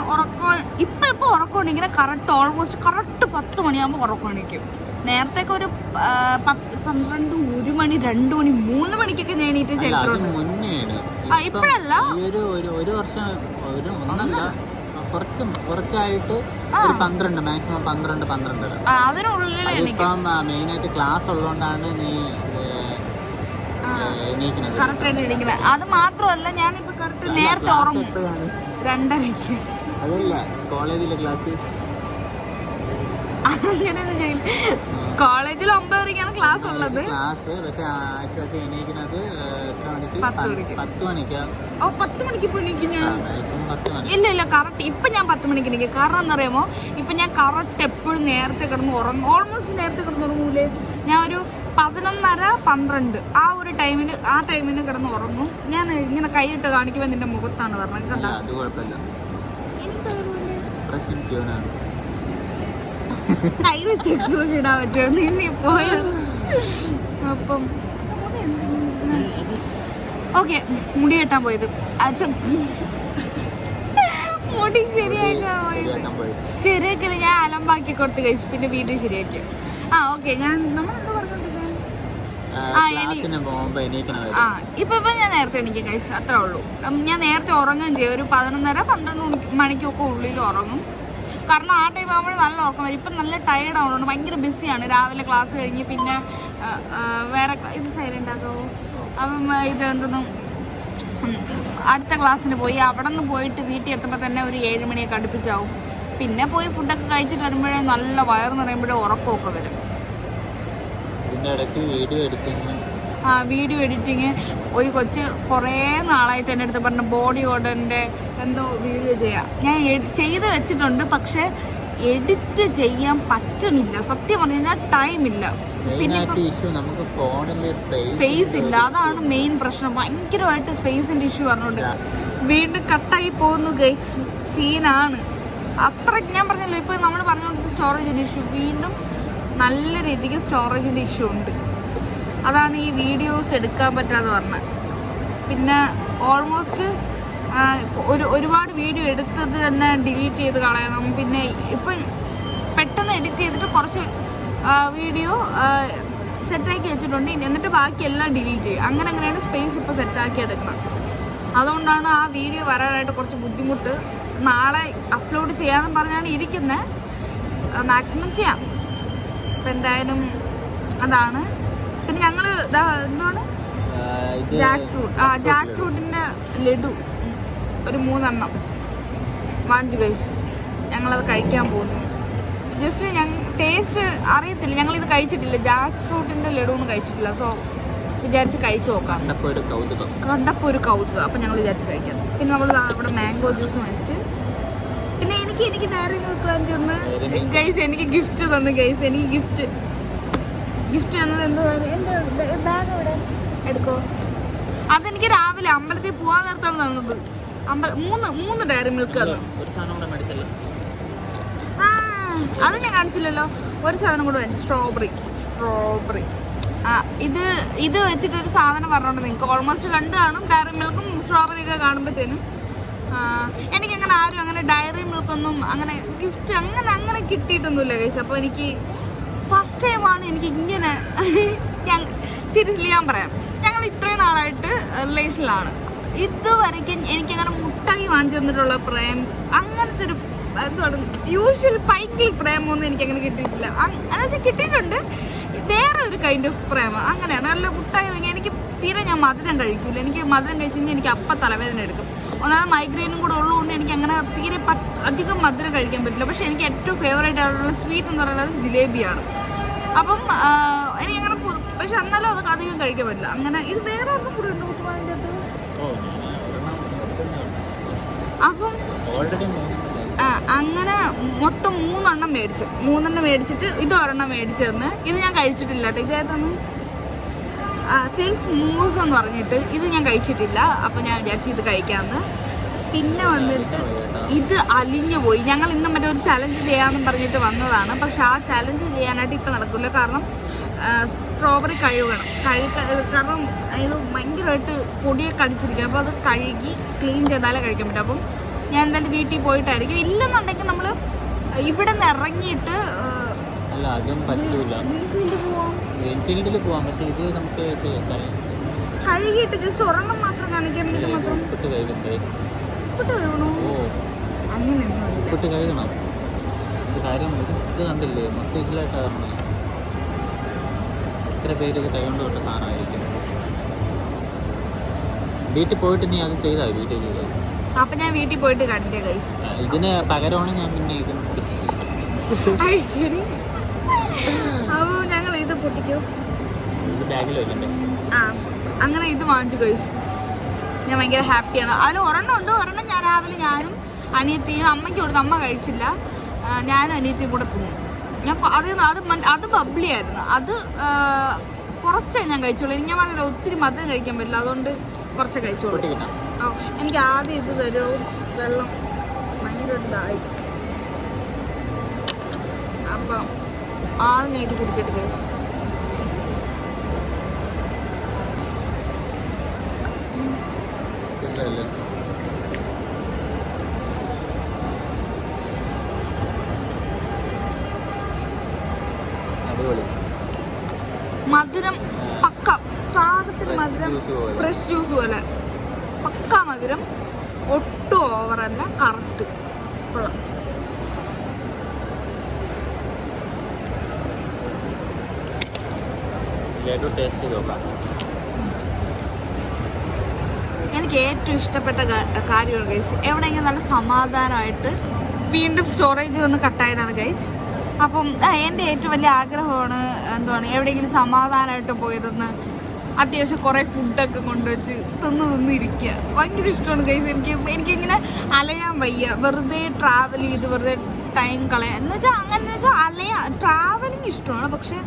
ഇപ്പൊ ഉറക്കമുണ്ടെങ്കിൽ കറക്റ്റ് 10 മണിയാകുമ്പോൾ ഉറക്കമുണ്ടെങ്കിൽ. നേരത്തെയൊക്കെ ഒരു 12, 1 മണി, 2 മണി, 3 മണിക്കൊക്കെ ഞാൻ എണീറ്റ് ചരിത്രം. ഇപ്പഴല്ല, ഒരു വർഷം കുറച്ചായിട്ട് 12, മാക്സിമം 12. അതിനുള്ളിൽ മെയിനായിട്ട് ക്ലാസ് ഉള്ളതുകൊണ്ടാണ് നീ കറക്റ്റായിട്ട് എണീക്കുന്നത്. അത് മാത്രമല്ല, ഞാനിപ്പോ കറക്റ്റ് നേരത്തെ ഉറങ്ങും 2:30. അതല്ല കോളേജിലെ ക്ലാസ് അങ്ങനെയൊന്നും ചെയ്യില്ല. കോളേജിൽ 9:30 ക്ലാസ് ഉള്ളത്. പക്ഷെ ആശുപത്രി എണീക്കുന്നത് 10 മണിക്കാ. 10 മണിക്ക് ഇപ്പൊ എണീക്കും ഞാൻ. ഇല്ല കറക്റ്റ് ഇപ്പൊ ഞാൻ 10 മണിക്ക് എണീക്കും. കാരണം എന്നറിയാമോ, ഇപ്പൊ ഞാൻ കറക്റ്റ് എപ്പോഴും നേരത്തെ കിടന്ന് ഉറങ്ങും. ഓൾമോസ്റ്റ് നേരത്തെ കിടന്നുറങ്ങൂലേ. ഞാൻ ഒരു 11:30, 12 ആ ഒരു ടൈമിന് കിടന്ന് ഉറങ്ങും. ഞാൻ ഇങ്ങനെ കൈയിട്ട് കാണിക്കുമ്പോൾ നിന്റെ മുഖത്താണ് പറഞ്ഞത് കണ്ടോ. കൈ വെച്ച് എക്സ്പ്രഷൻ ഇടാൻ പറ്റുമോ നീ പോയ. അപ്പം ഓക്കെ, മുടി കെട്ടാൻ പോയത് അച്ഛൻ മുടി ശരിയാക്കില്ല. ഞാൻ അലമ്പാക്കി കൊടുത്ത് കഴിച്ചു, പിന്നെ വീണ്ടും ശരിയാക്കി. ഓക്കെ, നമ്മളെന്താ പറഞ്ഞോണ്ടിരുന്നത്? ഇപ്പൊ ഞാൻ നേരത്തെ എണീക്കും കഴിച്ചു, അത്രേ ഉള്ളൂ. ഞാൻ നേരത്തെ ഉറങ്ങുകയും ചെയ്യും. ഒരു 11:30, 12 മണിക്കൊക്കെ ഉള്ളിൽ ഉറങ്ങും. കാരണം ആ ടൈം ആകുമ്പോൾ നല്ല ഉറക്കം വരും. ഇപ്പം നല്ല ടയർഡ് ആവുന്നുണ്ട്, ഭയങ്കര ബിസിയാണ്. രാവിലെ ക്ലാസ് കഴിഞ്ഞ് പിന്നെ വേറെ ഇത് സൈലൻ്റ് ആക്കാവോ. അപ്പം ഇത് എന്തൊന്നും അടുത്ത ക്ലാസ്സിന് പോയി അവിടെ നിന്ന് പോയിട്ട് വീട്ടിൽ എത്തുമ്പോൾ തന്നെ ഒരു 7 മണിയൊക്കെ അടുപ്പിച്ചാവും. പിന്നെ പോയി ഫുഡൊക്കെ കഴിച്ചിട്ട് വരുമ്പോഴേ നല്ല വയറ് നിറയുമ്പോഴേ ഉറക്കമൊക്കെ വരും. ഇതിൻ്റെ ഇടയ്ക്ക് വീഡിയോ എടുത്തെന്ന് വീഡിയോ എഡിറ്റിങ്. ഒരു കൊച്ച് കുറേ നാളായിട്ട് എൻ്റെ അടുത്ത് പറഞ്ഞ ബോഡി ഓർഡറിൻ്റെ എന്തോ വീഡിയോ ചെയ്യാം. ഞാൻ ചെയ്ത് വെച്ചിട്ടുണ്ട്, പക്ഷേ എഡിറ്റ് ചെയ്യാൻ പറ്റണില്ല. സത്യം പറഞ്ഞു കഴിഞ്ഞാൽ ടൈമില്ല, പിന്നെ സ്പേസ് ഇല്ല. അതാണ് മെയിൻ പ്രശ്നം. ഭയങ്കരമായിട്ട് സ്പേസിൻ്റെ ഇഷ്യൂ പറഞ്ഞുകൊണ്ട് വീണ്ടും കട്ടായി പോകുന്നു ഗൈസ്. സീനാണ് അത്ര. ഞാൻ പറഞ്ഞല്ലോ, ഇപ്പോൾ നമ്മൾ പറഞ്ഞുകൊണ്ടിരുന്ന സ്റ്റോറേജിൻ്റെ ഇഷ്യൂ, വീണ്ടും നല്ല രീതിക്ക് സ്റ്റോറേജിൻ്റെ ഇഷ്യൂ ഉണ്ട്. അതാണ് ഈ വീഡിയോസ് എടുക്കാൻ പറ്റാതെ പറഞ്ഞത്. പിന്നെ ഓൾമോസ്റ്റ് ഒരുപാട് വീഡിയോ എടുത്തത് തന്നെ ഡിലീറ്റ് ചെയ്ത് കളയണം. പിന്നെ ഇപ്പം പെട്ടെന്ന് എഡിറ്റ് ചെയ്തിട്ട് കുറച്ച് വീഡിയോ സെറ്റാക്കി വെച്ചിട്ടുണ്ട്, എന്നിട്ട് ബാക്കി എല്ലാം ഡിലീറ്റ് ചെയ്യും. അങ്ങനെയാണ് സ്പേസ് ഇപ്പോൾ സെറ്റാക്കി എടുക്കണം. അതുകൊണ്ടാണ് ആ വീഡിയോ വരാനായിട്ട് കുറച്ച് ബുദ്ധിമുട്ട്. നാളെ അപ്ലോഡ് ചെയ്യാമെന്ന് പറഞ്ഞാണ് ഇരിക്കുന്നത്. മാക്സിമം ചെയ്യാം. അപ്പം എന്തായാലും അതാണ്. പിന്നെ ഞങ്ങൾ എന്താണ് ജാക്ക് ഫ്രൂട്ടിൻ്റെ ലഡു ഒരു 3 എണ്ണം വാങ്ങിച്ചു കഴിച്ചു. ഞങ്ങളത് കഴിക്കാൻ പോകുന്നു. ജസ്റ്റ് ടേസ്റ്റ് അറിയത്തില്ല, ഞങ്ങളിത് കഴിച്ചിട്ടില്ല. ജാക്ക് ഫ്രൂട്ടിൻ്റെ ലഡു ഒന്നും കഴിച്ചിട്ടില്ല. സോ വിചാരിച്ച് കഴിച്ചു നോക്കാം. കണ്ടപ്പോൾ ഒരു കൗതുകം. അപ്പം ഞങ്ങൾ വിചാരിച്ച് കഴിക്കാം. പിന്നെ നമ്മൾ അവിടെ മാംഗോ ജ്യൂസ് മേടിച്ച്, പിന്നെ എനിക്ക് ഡയറി മിൽക്ക് വാങ്ങിച്ചു തന്ന് ഗൈസ്. എനിക്ക് ഗിഫ്റ്റ് തന്നു ഗൈസ്. എനിക്ക് ഗിഫ്റ്റ് തന്നത് എന്താ, എൻ്റെ ബാഗ് ഇവിടെ എടുക്കോ. അതെനിക്ക് രാവിലെ അമ്പലത്തിൽ പോകാൻ നേരത്താണ് തന്നത്. 3 ഡയറി മിൽക്ക് തന്നു. അത് ഞാൻ കാണിച്ചില്ലല്ലോ. ഒരു സാധനം കൂടെ വാങ്ങിച്ചു, സ്ട്രോബെറി. ഇത് വെച്ചിട്ടൊരു സാധനം പറഞ്ഞോണ്ട് നിങ്ങൾക്ക് ഓൾമോസ്റ്റ് കണ്ടു കാണും. ഡയറി മിൽക്കും സ്ട്രോബെറി ഒക്കെ കാണുമ്പോഴത്തേനും എനിക്കങ്ങനെ ആരും അങ്ങനെ ഡയറി മിൽക്കൊന്നും അങ്ങനെ ഗിഫ്റ്റ് അങ്ങനെ കിട്ടിയിട്ടൊന്നുമില്ല ഗൈസ്. അപ്പോൾ എനിക്ക് ഫസ്റ്റ് ടൈമാണ് എനിക്ക് ഇങ്ങനെ. സീരിയസ്ലി ഞാൻ പറയാം, ഞങ്ങൾ ഇത്രയും നാളായിട്ട് റിലേഷനിലാണ്. ഇതുവരെയ്ക്കും എനിക്കങ്ങനെ മുട്ടായി വാങ്ങിച്ചു തന്നിട്ടുള്ള പ്രേം, അങ്ങനത്തെ ഒരു എന്താണ് യൂഷ്വൽ പൈക്കിൽ പ്രേമൊന്നും എനിക്കങ്ങനെ കിട്ടിയിട്ടില്ല. എന്ന് വെച്ചാൽ കിട്ടിയിട്ടുണ്ട്, വേറെ ഒരു കൈൻഡ് ഓഫ് പ്രേമം. അങ്ങനെയാണ്. നല്ല മുട്ടായി വാങ്ങി. എനിക്ക് തീരെ ഞാൻ മധുരം കഴിക്കില്ല. എനിക്ക് മധുരം കഴിച്ച് കഴിഞ്ഞാൽ എനിക്ക് അപ്പം തലവേദന എടുക്കും. ഒന്നാമത് മൈഗ്രെയിനും കൂടെ ഉള്ളതുകൊണ്ട് എനിക്ക് അങ്ങനെ തീരെ അധികം മധുരം കഴിക്കാൻ പറ്റില്ല. പക്ഷെ എനിക്ക് ഏറ്റവും ഫേവറേറ്റ് ആയിട്ടുള്ള സ്വീറ്റ് എന്ന് പറയുന്നത് ജിലേബിയാണ്. അപ്പം എനിക്കങ്ങനെ പക്ഷെ എന്നാലും അതൊക്കെ അധികം കഴിക്കാൻ പറ്റില്ല. അങ്ങനെ ഇത് വേറെ ഒന്നും കൂടെ ഉണ്ട് കുട്ടുമാവിൻ്റെ അത്. അപ്പം അങ്ങനെ മൊത്തം 3 എണ്ണം മേടിച്ചു. 3 എണ്ണം മേടിച്ചിട്ട് ഇത് ഒരെണ്ണം മേടിച്ചു തന്ന്. ഇത് ഞാൻ കഴിച്ചിട്ടില്ല കേട്ടോ. ഇതായിട്ടാണ് സെൽഫ് മൂസ് എന്ന് പറഞ്ഞിട്ട് ഇത് ഞാൻ കഴിച്ചിട്ടില്ല. അപ്പം ഞാൻ വിചാരിച്ചു ഇത് കഴിക്കാമെന്ന്. പിന്നെ വന്നിട്ട് ഇത് അലിഞ്ഞു പോയി. ഞങ്ങൾ ഇന്നും മറ്റേ ഒരു ചലഞ്ച് ചെയ്യാമെന്ന് പറഞ്ഞിട്ട് വന്നതാണ്. പക്ഷെ ആ ചലഞ്ച് ചെയ്യാനായിട്ട് ഇപ്പം നടക്കില്ല. കാരണം സ്ട്രോബെറി കഴുകണം. കാരണം ഇത് ഭയങ്കരമായിട്ട് പൊടിയൊക്കെ അടിച്ചിരിക്കുക. അപ്പോൾ അത് കഴുകി ക്ലീൻ ചെയ്താലേ കഴിക്കാൻ പറ്റും. അപ്പം ഞാൻ എന്തായാലും വീട്ടിൽ പോയിട്ടായിരിക്കും. ഇല്ലെന്നുണ്ടെങ്കിൽ നമ്മൾ ഇവിടെ നിന്ന് ഇറങ്ങിയിട്ട് കഴുകിയിട്ട് ജസ്റ്റ് ഒരെണ്ണം മാത്രം കാണിക്കാൻ വേണ്ടി മാത്രം ഉപ്പിട്ട് കഴുകണം. കാര്യം ഇത് കണ്ടില്ലേ, മൊത്തം ഇതിലായിട്ടാണ്. എത്ര പേര് ഇത് കൈകൊണ്ട് തൊട്ട സാധനമായിരിക്കും. വീട്ടിൽ പോയിട്ട് നീ അത് ചെയ്താൽ വീട്ടിൽ ചെയ്താൽ. അപ്പൊ ഞാൻ വീട്ടിൽ പോയിട്ട് കണ്ടേ ഗൈസ്. ഇതിന് പകരമാണ് ഞാൻ പിന്നെ ഇത് ശരി. അപ്പൊ ഞങ്ങൾ ഇത് പൊട്ടിക്കും. ഇത് ബാഗിൽ വെക്കണ്ടേ? അങ്ങനെ ഇത് വാങ്ങിച്ചു ഗൈസ്. ഞാൻ ഭയങ്കര ഹാപ്പിയാണ്. അതിൽ ഒരെണ്ണം ഉണ്ട്. ഒരെണ്ണം ഞാൻ രാവിലെ ഞാനും അനിയത്തിയും അമ്മയ്ക്ക് കൊടുത്തു. അമ്മ കഴിച്ചില്ല. ഞാനും അനിയത്തിയും കൂടെ തിന്നു. ഞാൻ അത് ബബ്ലി ആയിരുന്നു. അത് കുറച്ചേ ഞാൻ കഴിച്ചോളൂ. എനിക്ക് ഞാൻ പറഞ്ഞില്ല ഒത്തിരി മധുരം കഴിക്കാൻ പറ്റില്ല. അതുകൊണ്ട് കുറച്ച് കഴിച്ചോളൂ. എനിക്ക് ആദ്യം ഇത് തരുമോ? വെള്ളം ഭയങ്കര ഇതായി. അപ്പം ആദ്യം ഞാൻ ഇത് കുടിക്കട്ടെ കഴിച്ചു. മധുരം പക്ക പാകത്തിന് മധുരം. ഫ്രഷ് ജ്യൂസ് പോലെ പക്ക മധുരം. ഒട്ടും ഓവറല്ല, കറക്റ്റ്. എനിക്ക് ഏറ്റവും ഇഷ്ടപ്പെട്ട കാര്യമാണ് ഗൈസ്. എവിടെയെങ്കിലും നല്ല സമാധാനമായിട്ട് വീണ്ടും സ്റ്റോറേജ് വന്ന് കട്ടായതാണ് ഗൈസ്. അപ്പം എൻ്റെ ഏറ്റവും വലിയ ആഗ്രഹമാണ് എന്താണ് എവിടെയെങ്കിലും സമാധാനമായിട്ട് പോയതെന്ന്. അത്യാവശ്യം കുറേ ഫുഡൊക്കെ കൊണ്ടുവച്ച് തിന്നിരിക്കുക. ഭയങ്കര ഇഷ്ടമാണ് ഗൈസ്. എനിക്കിങ്ങനെ അലയാൻ വയ്യ. വെറുതെ ട്രാവൽ ചെയ്ത് വെറുതെ ടൈം കളയാൻ എന്ന് വെച്ചാൽ ട്രാവലിങ് ഇഷ്ടമാണ്. പക്ഷെ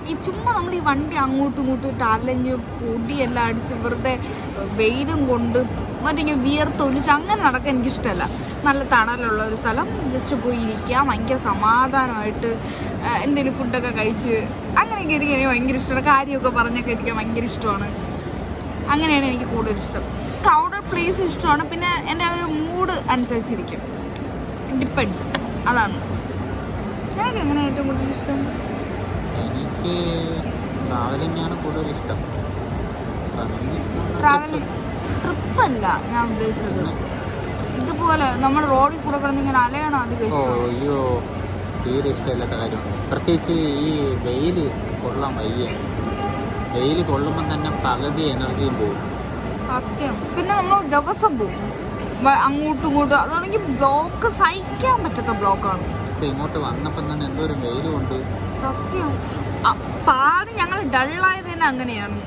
ഈ ചുമ്മാ നമ്മൾ ഈ വണ്ടി അങ്ങോട്ടും ഇങ്ങോട്ടും ഇട്ട് അലഞ്ഞ് പൊടിയെല്ലാം അടിച്ച് വെറുതെ വെയിലും കൊണ്ട് മറ്റിങ്ങനെ വിയർത്തൊലിച്ച് അങ്ങനെ നടക്കാൻ എനിക്കിഷ്ടമല്ല. നല്ല തണലുള്ള ഒരു സ്ഥലം ജസ്റ്റ് പോയി ഇരിക്കുക, ഭയങ്കര സമാധാനമായിട്ട് എന്തെങ്കിലും ഫുഡൊക്കെ കഴിച്ച് അങ്ങനെയൊക്കെ ഇരിക്കാൻ എനിക്ക് ഭയങ്കര ഇഷ്ടമാണ്. കാര്യമൊക്കെ പറഞ്ഞൊക്കെ ഇരിക്കാൻ ഭയങ്കര ഇഷ്ടമാണ്. അങ്ങനെയാണ് എനിക്ക് കൂടുതൽ ഇഷ്ടം. ക്രൗഡഡ് പ്ലേസ് ഇഷ്ടമാണ്. പിന്നെ എൻ്റെ ഒരു മൂഡ് അനുസരിച്ചിരിക്കും, ഡിപ്പെൻഡ്സ്. അതാണ് എനിക്ക് എങ്ങനെ ഏറ്റവും കൂടുതൽ ഇഷ്ടം. എനിക്ക് ട്രാവലിംഗാണ് കൂടുതൽ ഇഷ്ടം. ട്രാവലിംഗ് ട്രിപ്പല്ല ഞാൻ ഉദ്ദേശിച്ചത്. ഇതുപോലെ നമ്മൾ റോഡിൽ കൂടെ കിടന്നിങ്ങനെ അലയണം അധികം ഇഷ്ടം. അയ്യോ തീരെ ഇഷ്ടമില്ലാത്ത കാര്യമാണ്. പ്രത്യേകിച്ച് ഈ വെയിൽ കൊള്ളാൻ വയ്യ. വെയിൽ കൊള്ളുമ്പം തന്നെ പകുതി എനർജിയും പോകും. സത്യം. പിന്നെ നമ്മൾ ദിവസം പോകും അങ്ങോട്ടും ഇങ്ങോട്ടും. അതാണെങ്കിൽ ബ്ലോക്ക് സഹിക്കാൻ പറ്റാത്ത ബ്ലോക്കാണ്. ഇപ്പം ഇങ്ങോട്ട് വന്നപ്പം തന്നെ എന്തോരം വെയിൽ കൊണ്ട് സത്യം. പാതി ഞങ്ങൾ ഡള്ളായത് തന്നെ അങ്ങനെയാണ്.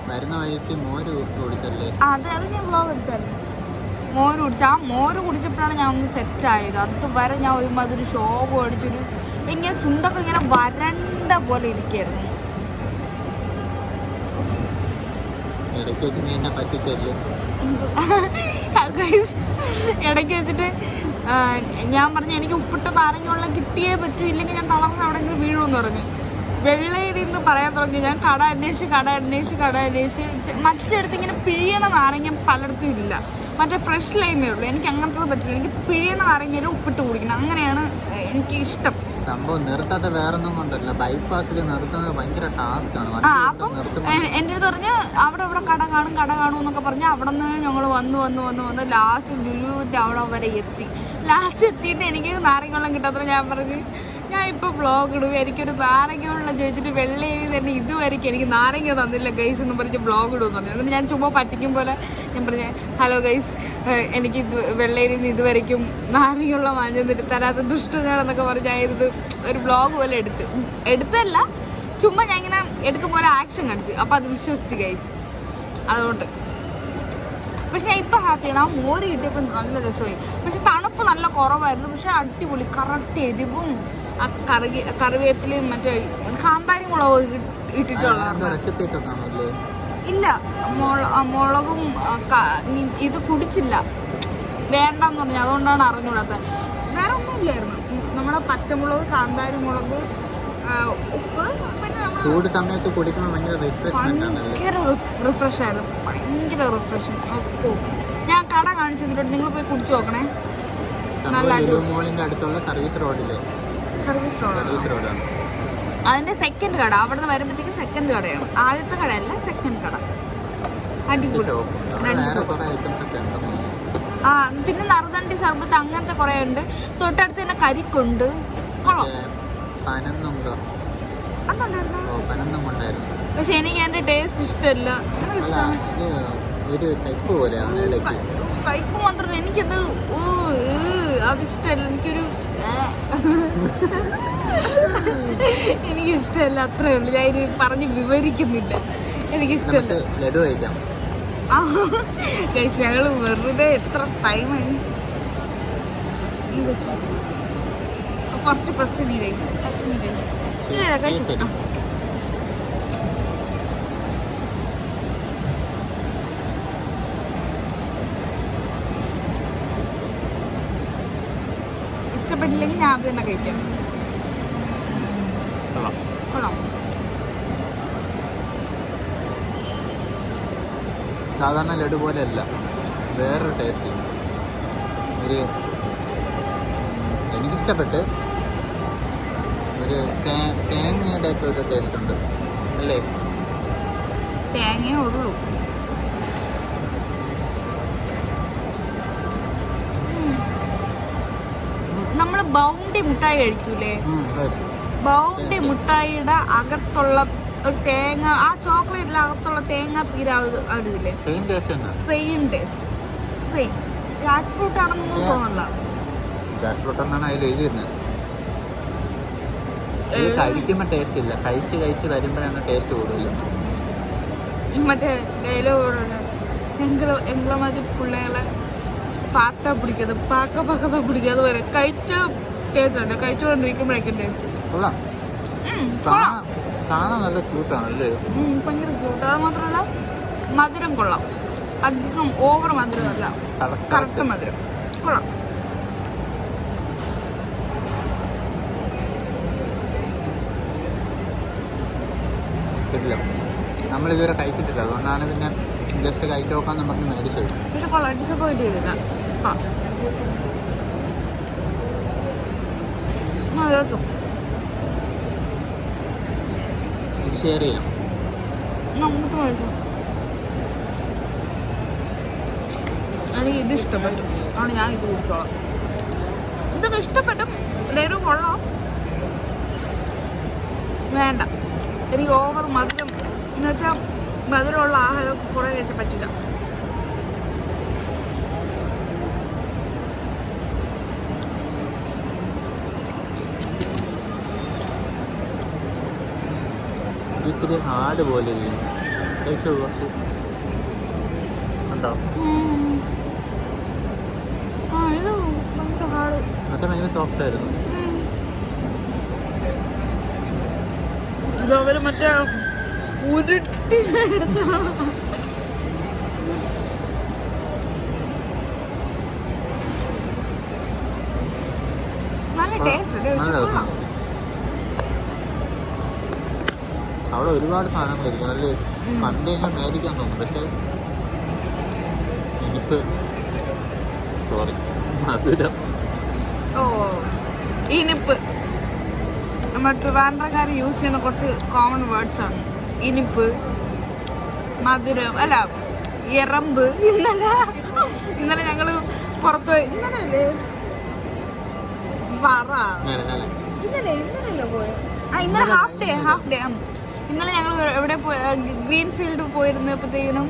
വരുന്ന വഴിക്ക് മോര് കുടിച്ചല്ലേ? അത് ഞാൻ ബ്ലോഗ് എടുത്തല്ലേ. മോര് കുടിച്ച ആ മോര് കുടിച്ചപ്പോഴാണ് ഞാൻ ഒന്ന് സെറ്റായത്. അതുവരെ ഞാൻ ഒരുമാതിരി ശോകം അടിച്ചൊരു ഇങ്ങനെ ചുണ്ടൊക്കെ ഇങ്ങനെ വരണ്ട പോലെ ഇരിക്കായിരുന്നു. ഇടയ്ക്ക് വെച്ച് നീ എന്നെ പറ്റിച്ചല്ലേ? ഇടയ്ക്ക് വെച്ചിട്ട് ഞാൻ പറഞ്ഞു എനിക്ക് ഉപ്പിട്ട നാരങ്ങ വെള്ളം കിട്ടിയേ പറ്റൂ, ഇല്ലെങ്കിൽ ഞാൻ തളർന്ന് എവിടെയെങ്കിലും വീഴുമെന്ന് പറഞ്ഞു. വെള്ളയിൽ നിന്ന് പറയാൻ തുടങ്ങി. ഞാൻ കട അന്വേഷിച്ച് മറ്റിടത്ത് ഇങ്ങനെ പിഴിയണ നാരങ്ങ പലയിടത്തും ഇല്ല. മറ്റേ ഫ്രഷ് ലൈമേ ഉള്ളൂ. എനിക്ക് അങ്ങനത്തെ പറ്റില്ല. എനിക്ക് പിഴിയണ നാരങ്ങയിൽ ഉപ്പിട്ട് കുടിക്കണം. അങ്ങനെയാണ് എനിക്ക് ഇഷ്ടം. സംഭവം നിർത്താത്ത വേറൊന്നും കൊണ്ടല്ല, ബൈപ്പാസിൽ നിർത്തുന്നത് ഭയങ്കര ടാസ്ക്കാണ്. അപ്പം എൻ്റെ അടുത്ത് പറഞ്ഞ് അവിടെ കട കാണും എന്നൊക്കെ പറഞ്ഞ് അവിടെ നിന്ന് ഞങ്ങൾ വന്ന് ലാസ്റ്റ് ലുലുവിൻ്റെ അവിടെ വരെ എത്തി. ലാസ്റ്റ് എത്തിയിട്ട് എനിക്ക് നാരങ്ങ വെള്ളം കിട്ടാത്ത ഞാൻ പറഞ്ഞു ഞാൻ ഇപ്പോൾ വ്ളോഗ് ഇടും, എനിക്കൊരു നാരങ്ങ വെള്ളം ചോദിച്ചിട്ട് വെള്ളയിൽ തന്നെ ഇതുവരെയ്ക്ക് എനിക്ക് നാരങ്ങ തന്നില്ല ഗൈസ് എന്ന് പറഞ്ഞ് വ്ളോഗ് ഇടുമെന്ന് പറഞ്ഞു. എന്നിട്ട് ഞാൻ ചുമ്മാ പറ്റിക്കും പോലെ ഞാൻ പറഞ്ഞു ഹലോ ഗൈസ്, എനിക്ക് വെള്ളയിൽ നിന്ന് ഇതുവരെയ്ക്കും നാരങ്ങ വെള്ളം വാങ്ങിച്ചിട്ട് തരാത്ത ദുഷ്ടനാണെന്നൊക്കെ പറഞ്ഞ് ഞാനിത് ഒരു വ്ളോഗ് പോലെ എടുത്തല്ല, ചുമ്മാ ഞാൻ ഇങ്ങനെ എടുക്കുമ്പോൾ പോലെ ആക്ഷൻ കാണിച്ചു. അപ്പോൾ അത് വിശ്വസിച്ച് ഗൈസ്. അതുകൊണ്ട് പക്ഷെ ഞാൻ ഇപ്പം ഹാപ്പിയാണ്. ആ മോര് കിട്ടിയപ്പോൾ നല്ല രസമായി. പക്ഷെ തണുപ്പ് നല്ല കുറവായിരുന്നു. പക്ഷെ അടിപൊളി കറക്റ്റ് എരിവും ആ കറിവേപ്പിലയും മറ്റേ കാന്താരി മുളകും ഇട്ടിട്ടുള്ള ഇല്ല. മുളകും ഇത് കുടിച്ചില്ല, വേണ്ടെന്ന് പറഞ്ഞു. അതുകൊണ്ടാണ് അറിഞ്ഞുകൂടാത്തത്. വേറെ ഒന്നുമില്ലായിരുന്നു. നമ്മുടെ പച്ചമുളക്, കാന്താരി മുളക്, ഉപ്പ്, പിന്നെ ചൂട് സമയത്ത് കുടിക്കുമ്പോൾ ഭയങ്കര റിഫ്രഷ് ആയിരുന്നു. ഭയങ്കര റിഫ്രഷിങ്. ഞാൻ കട കാണിച്ചു തന്നിട്ടുണ്ട്, നിങ്ങൾ പോയി കുടിച്ചു നോക്കണേ. മോളിന്റെ അടുത്തുള്ള സർവീസ് റോഡിലാണ്. അതിന്റെ സെക്കൻഡ് കട. അവിടെ നിന്ന് വരുമ്പോഴത്തേക്ക് സെക്കൻഡ് കടയാണ്. ആദ്യത്തെ കടയല്ല, സെക്കൻഡ് കട. അടിപൊളി. ആ പിന്നെ നറുതണ്ടി സർബത്ത് അങ്ങനത്തെ കുറെ ഉണ്ട്. തൊട്ടടുത്ത് തന്നെ കരിക്കുണ്ട്. കൊള്ളാം. പക്ഷെ എനിക്ക് എന്റെ ടേസ്റ്റ് ഇഷ്ടമല്ല. കയ്പ്പ് മാത്രമല്ല, എനിക്കത് അതിഷ്ടമല്ല. എനിക്കിഷ്ടമല്ല, അത്രേ ഉള്ളൂ. ഞാൻ ഇത് പറഞ്ഞ് വിവരിക്കുന്നില്ല. എനിക്കിഷ്ടമല്ല. ഞങ്ങൾ വെറുതെ എത്ര ടൈമായി. ഫസ്റ്റ് നീ കഴിക്കും. ഇല്ല കഴിച്ചു. ഇഷ്ടപ്പെട്ടില്ലെങ്കിൽ ഞാൻ അത് തന്നെ കഴിക്കാം. കൊള്ളാം. സാധാരണ ലഡു പോലെ അല്ല, വേറൊരു ടേസ്റ്റ്. എനിക്കിഷ്ടപ്പെട്ട് ഒരു തേങ്ങയുടെ ഒക്കെ ഒരു ടേസ്റ്റ് ഉണ്ട് അല്ലേ? തേങ്ങയേ ഉള്ളൂ. നമ്മൾ ബൗണ്ടി മുട്ടായി കഴിക്കൂലേ? ബൗണ്ടി മുട്ടായിയുടെ അകത്തുള്ള ഒരു തേങ്ങ, ആ ചോക്ലേറ്റിലെ അകത്തുള്ള തേങ്ങ പീരാവില്ലേ? Same taste. Same. Jackfruit ആണെന്നൊന്നും തോന്നില്ല. ജാക്ക് ഫ്രൂട്ട് എന്നാണ് അതിൽ എഴുതിയിരുന്നത്. ഇത് കഴിക്കുമ്പോൾ ടേസ്റ്റ് ഇല്ല, കഴിച്ച് വരുമ്പോഴാണ് ടേസ്റ്റ് കൂടുതൽ. മറ്റേ ഡയലോഗ് പറഞ്ഞു, എങ്ങളെ മതി പിള്ളേകളെ പാത്ത പിടിക്കത് പാക്കത പിടിക്കാതെ വരെ കഴിച്ച ടേസ്റ്റ് ഉണ്ട്. കഴിച്ചുകൊണ്ടിരിക്കുമ്പോഴേക്കും ടേസ്റ്റ് ഭയങ്കര ക്യൂട്ട്. അത് മാത്രമല്ല മധുരം കൊള്ളാം. അധികം ഓവർ മധുരമല്ല, കറക്റ്റ് മധുരം കൊള്ളാം. നമ്മളിതുവരെ കഴിച്ചിട്ടില്ല, അതുകൊണ്ടാണ് പിന്നെ ജസ്റ്റ് കഴിച്ചു നോക്കാൻ നമുക്ക് മേടിച്ചത്. പക്ഷെ കൊള്ളാം, ഡിസപ്പോയിന്റ് ചെയ്തില്ല. ഇത് ഷെയർ ചെയ്യാം. നമുക്ക് മേടിച്ചു. എനിക്ക് ഇത് ഇഷ്ടപ്പെട്ടു, ആണ് ഞാൻ ഇത് കുടിച്ചോളാം. ഇതൊക്കെ ഇഷ്ടപ്പെട്ടും ലഡു കൊള്ളാം. വേണ്ട, എനിക്ക് ഓവർ മധുരം എന്ന് വെച്ചാൽ മധുരമുള്ള ആഹാരം കുറേ കഴിച്ചാൽ പറ്റില്ല. ഇത്തിരി ഹാർഡ് പോലെ കഴിച്ചു കുറച്ച് ഉണ്ടോ? ഇത് ഭയങ്കര ഹാർഡ്. മറ്റേ ഭയങ്കര സോഫ്റ്റ് ആയിരുന്നു. ഇതവര് മറ്റേ ഉരുട്ടി എടുത്താണ്. നല്ല ടേസ്റ്റ്. അവിടെ ഒരുപാട് സാധനങ്ങളായിരിക്കും, നല്ല കണ്ടു കഴിഞ്ഞാൽ മേടിക്കാൻ തോന്നും. പക്ഷെ ഇനിയിപ്പ് മധുരം ഇനിപ്പ് നമ്മൾ ട്രിവാൻഡ്രക്കാർ യൂസ് ചെയ്യുന്ന കുറച്ച് കോമൺ വേർഡ്സ് ആണ്. ഇനിപ്പ്, മധുരം, അല്ല എറമ്പ്. ഇന്നലെ ഞങ്ങള് പുറത്ത് പോയി. ഇന്നലെ പറ ഇന്നലെ പോയോ? ഇന്നലെ ഹാഫ് ഡേ. ഇന്നലെ ഞങ്ങൾ എവിടെ പോയി, ഗ്രീൻ ഫീൽഡ് പോയിരുന്നപ്പോഴത്തേനും,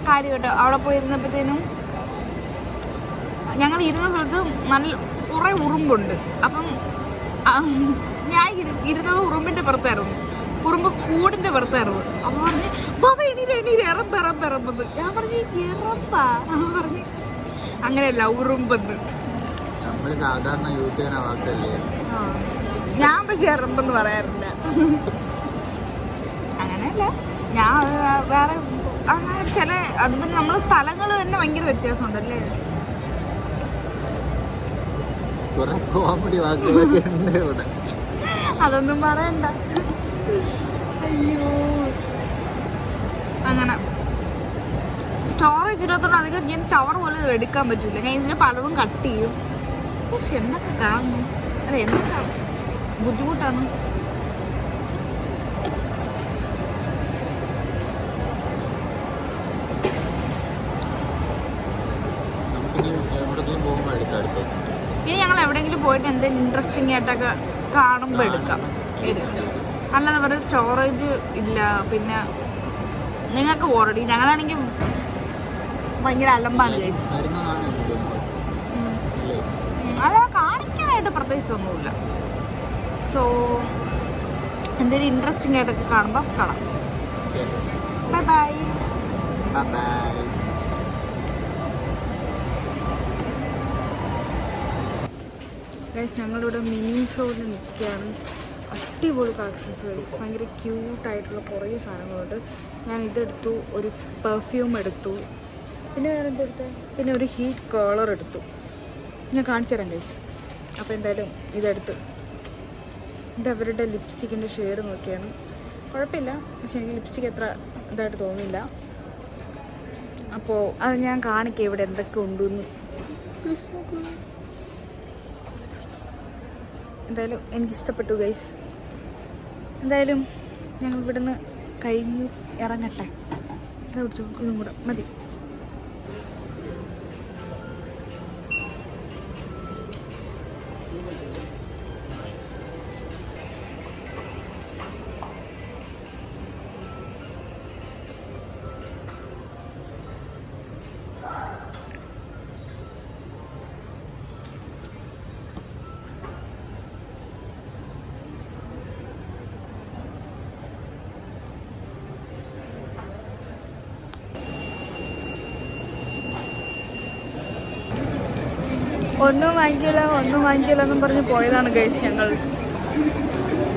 കാര്യമായിട്ട് അവിടെ പോയിരുന്നപ്പോഴത്തേനും ഞങ്ങൾ ഇരുന്ന സ്ഥലത്ത് നല്ല കുറേ ഉറുമ്പുണ്ട്. അപ്പം ഞാൻ ഇരുന്നത് ഉറുമ്പിൻ്റെ പുറത്തായിരുന്നു, ഉറുമ്പ് കൂടിൻ്റെ പുറത്തായിരുന്നു. അപ്പം പറഞ്ഞ് ബാബ എണീര് എറമ്പെന്ന്. ഞാൻ പറഞ്ഞ് എറമ്പാ പറഞ്ഞ് അങ്ങനെയല്ല, ഉറുമ്പെന്ന്. സാധാരണ യൂസ് ചെയ്യുന്ന വാക്കല്ലേ. ഞാൻ പക്ഷെ എറമ്പെന്ന് പറയാറില്ല. അങ്ങനെയല്ല, ഞാൻ വേറെ അങ്ങനെ ചില അതുപോലെ നമ്മളെ സ്ഥലങ്ങൾ തന്നെ ഭയങ്കര വ്യത്യാസമുണ്ടല്ലേ. കോമഡി വാക്കുകളൊക്കെ ഉണ്ട് ഇവിടെ. അതൊന്നും പറയണ്ട. അയ്യോ, അങ്ങനെ സ്റ്റോറേജ് ഇരുപത്തോണ്ട് അധികം ഞാൻ ചവർ പോലെ എടുക്കാൻ പറ്റില്ല. ഞാൻ ഇതിന് പലതും കട്ട് ചെയ്യും. പക്ഷെ എന്നൊക്കെ കാണുന്നു, അല്ല എന്നൊക്കെ ബുദ്ധിമുട്ടാണ്. ഇനി ഞങ്ങൾ എവിടെയെങ്കിലും പോയിട്ട് എന്തെങ്കിലും ഇൻട്രസ്റ്റിംഗ് ആയിട്ടൊക്കെ കാണുമ്പോൾ എടുക്കാം. അല്ലാതെ വെറുതെ സ്റ്റോറേജ് ഇല്ല. പിന്നെ നിങ്ങൾക്ക് ബോറടി. ഞങ്ങളാണെങ്കിൽ ഭയങ്കര അലമ്പാണ് കഴിച്ച്. അല്ല, കാണിക്കാനായിട്ട് പ്രത്യേകിച്ചൊന്നുമില്ല. സോ എന്തെങ്കിലും ഇൻട്രസ്റ്റിംഗ് ആയിട്ടൊക്കെ കാണുമ്പോൾ കാണാം. Bye bye. ഗൈസ്, ഞങ്ങളിവിടെ മിനി ഷോയിൽ നിൽക്കുകയാണ്. അടിപൊളി കളക്ഷൻസ് ഗൈസ്, ഭയങ്കര ക്യൂട്ടായിട്ടുള്ള കുറേ സാധനങ്ങളുണ്ട്. ഞാൻ ഇതെടുത്തു, ഒരു പെർഫ്യൂം എടുത്തു, പിന്നെ വേറെ എന്തെടുത്ത്, പിന്നെ ഒരു ഹീറ്റ് കേളർ എടുത്തു. ഞാൻ കാണിച്ചു തരാം ഗൈസ്. അപ്പോൾ എന്തായാലും ഇതെടുത്ത്, ഇതവരുടെ ലിപ്സ്റ്റിക്കിൻ്റെ ഷെയ്ഡ് നോക്കിയാണ്. കുഴപ്പമില്ല, പക്ഷെ എനിക്ക് ലിപ്സ്റ്റിക്ക് അത്ര ഇതായിട്ട് തോന്നില്ല. അപ്പോൾ അത് ഞാൻ കാണിക്കാം ഇവിടെ എന്തൊക്കെ ഉണ്ടെന്ന്. എന്തായാലും എനിക്കിഷ്ടപ്പെട്ടു ഗൈസ്. എന്തായാലും ഞങ്ങൾ ഇവിടുന്ന് കഴിഞ്ഞു ഇറങ്ങട്ടെ. പിടിച്ചോ, ഇതും കൂടെ മതി. ഒന്നും വാങ്ങിക്കില്ല എന്നും പറഞ്ഞ് പോയതാണ് ഗൈസ് ഞങ്ങൾ.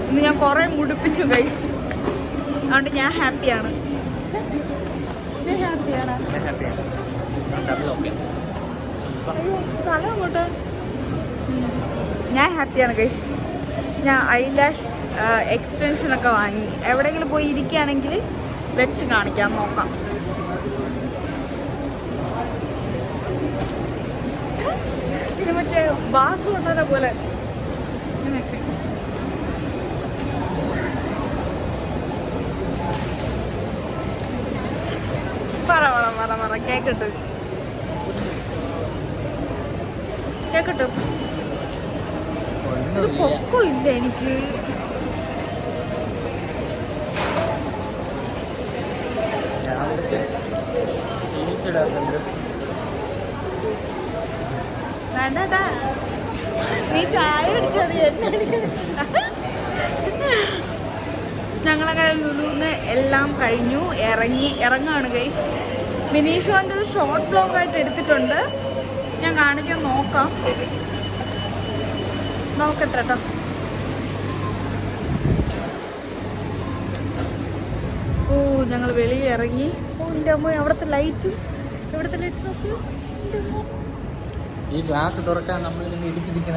ഇന്ന് ഞാൻ കുറേ മുടിപ്പിച്ചു ഗൈസ്, അതുകൊണ്ട് ഞാൻ ഹാപ്പിയാണ്. സ്ഥലം അങ്ങോട്ട് ഞാൻ ഹാപ്പിയാണ് ഗൈസ്. ഞാൻ ഐലാഷ് എക്സ്റ്റൻഷനൊക്കെ വാങ്ങി. എവിടെയെങ്കിലും പോയി ഇരിക്കുകയാണെങ്കിൽ വെച്ച് കാണിക്കാം, നോക്കാം. ഇത് മറ്റേ ബാസ് കൊണ്ടുവന്ന പോലെ ഇങ്ങനെയൊക്കെ. പറ കേക്കട്ടു പൊക്കം ഇല്ല എനിക്ക്. വേണ്ടാ, നീ ചായ അടിച്ചത് ഞങ്ങളങ്ങനെ ലുലുന്ന് എല്ലാം കഴിഞ്ഞു ഇറങ്ങാണ് ഗൈസ്. മിനീഷോൻ്റെ ഒരു ഷോർട്ട് വ്ലോഗായിട്ട് എടുത്തിട്ടുണ്ട്, ഞാൻ കാണിക്കാൻ നോക്കട്ടെ കേട്ടോ. ഓ ഞങ്ങൾ വെളിയിൽ ഇറങ്ങി. ഓ എൻ്റെ അമ്മ, ഇവിടുത്തെ ലൈറ്റ് നോക്കൂ. ഈ ഗ്ലാസ് തുറക്കാൻ നമ്മൾ ഇടിച്ചിരിക്കണ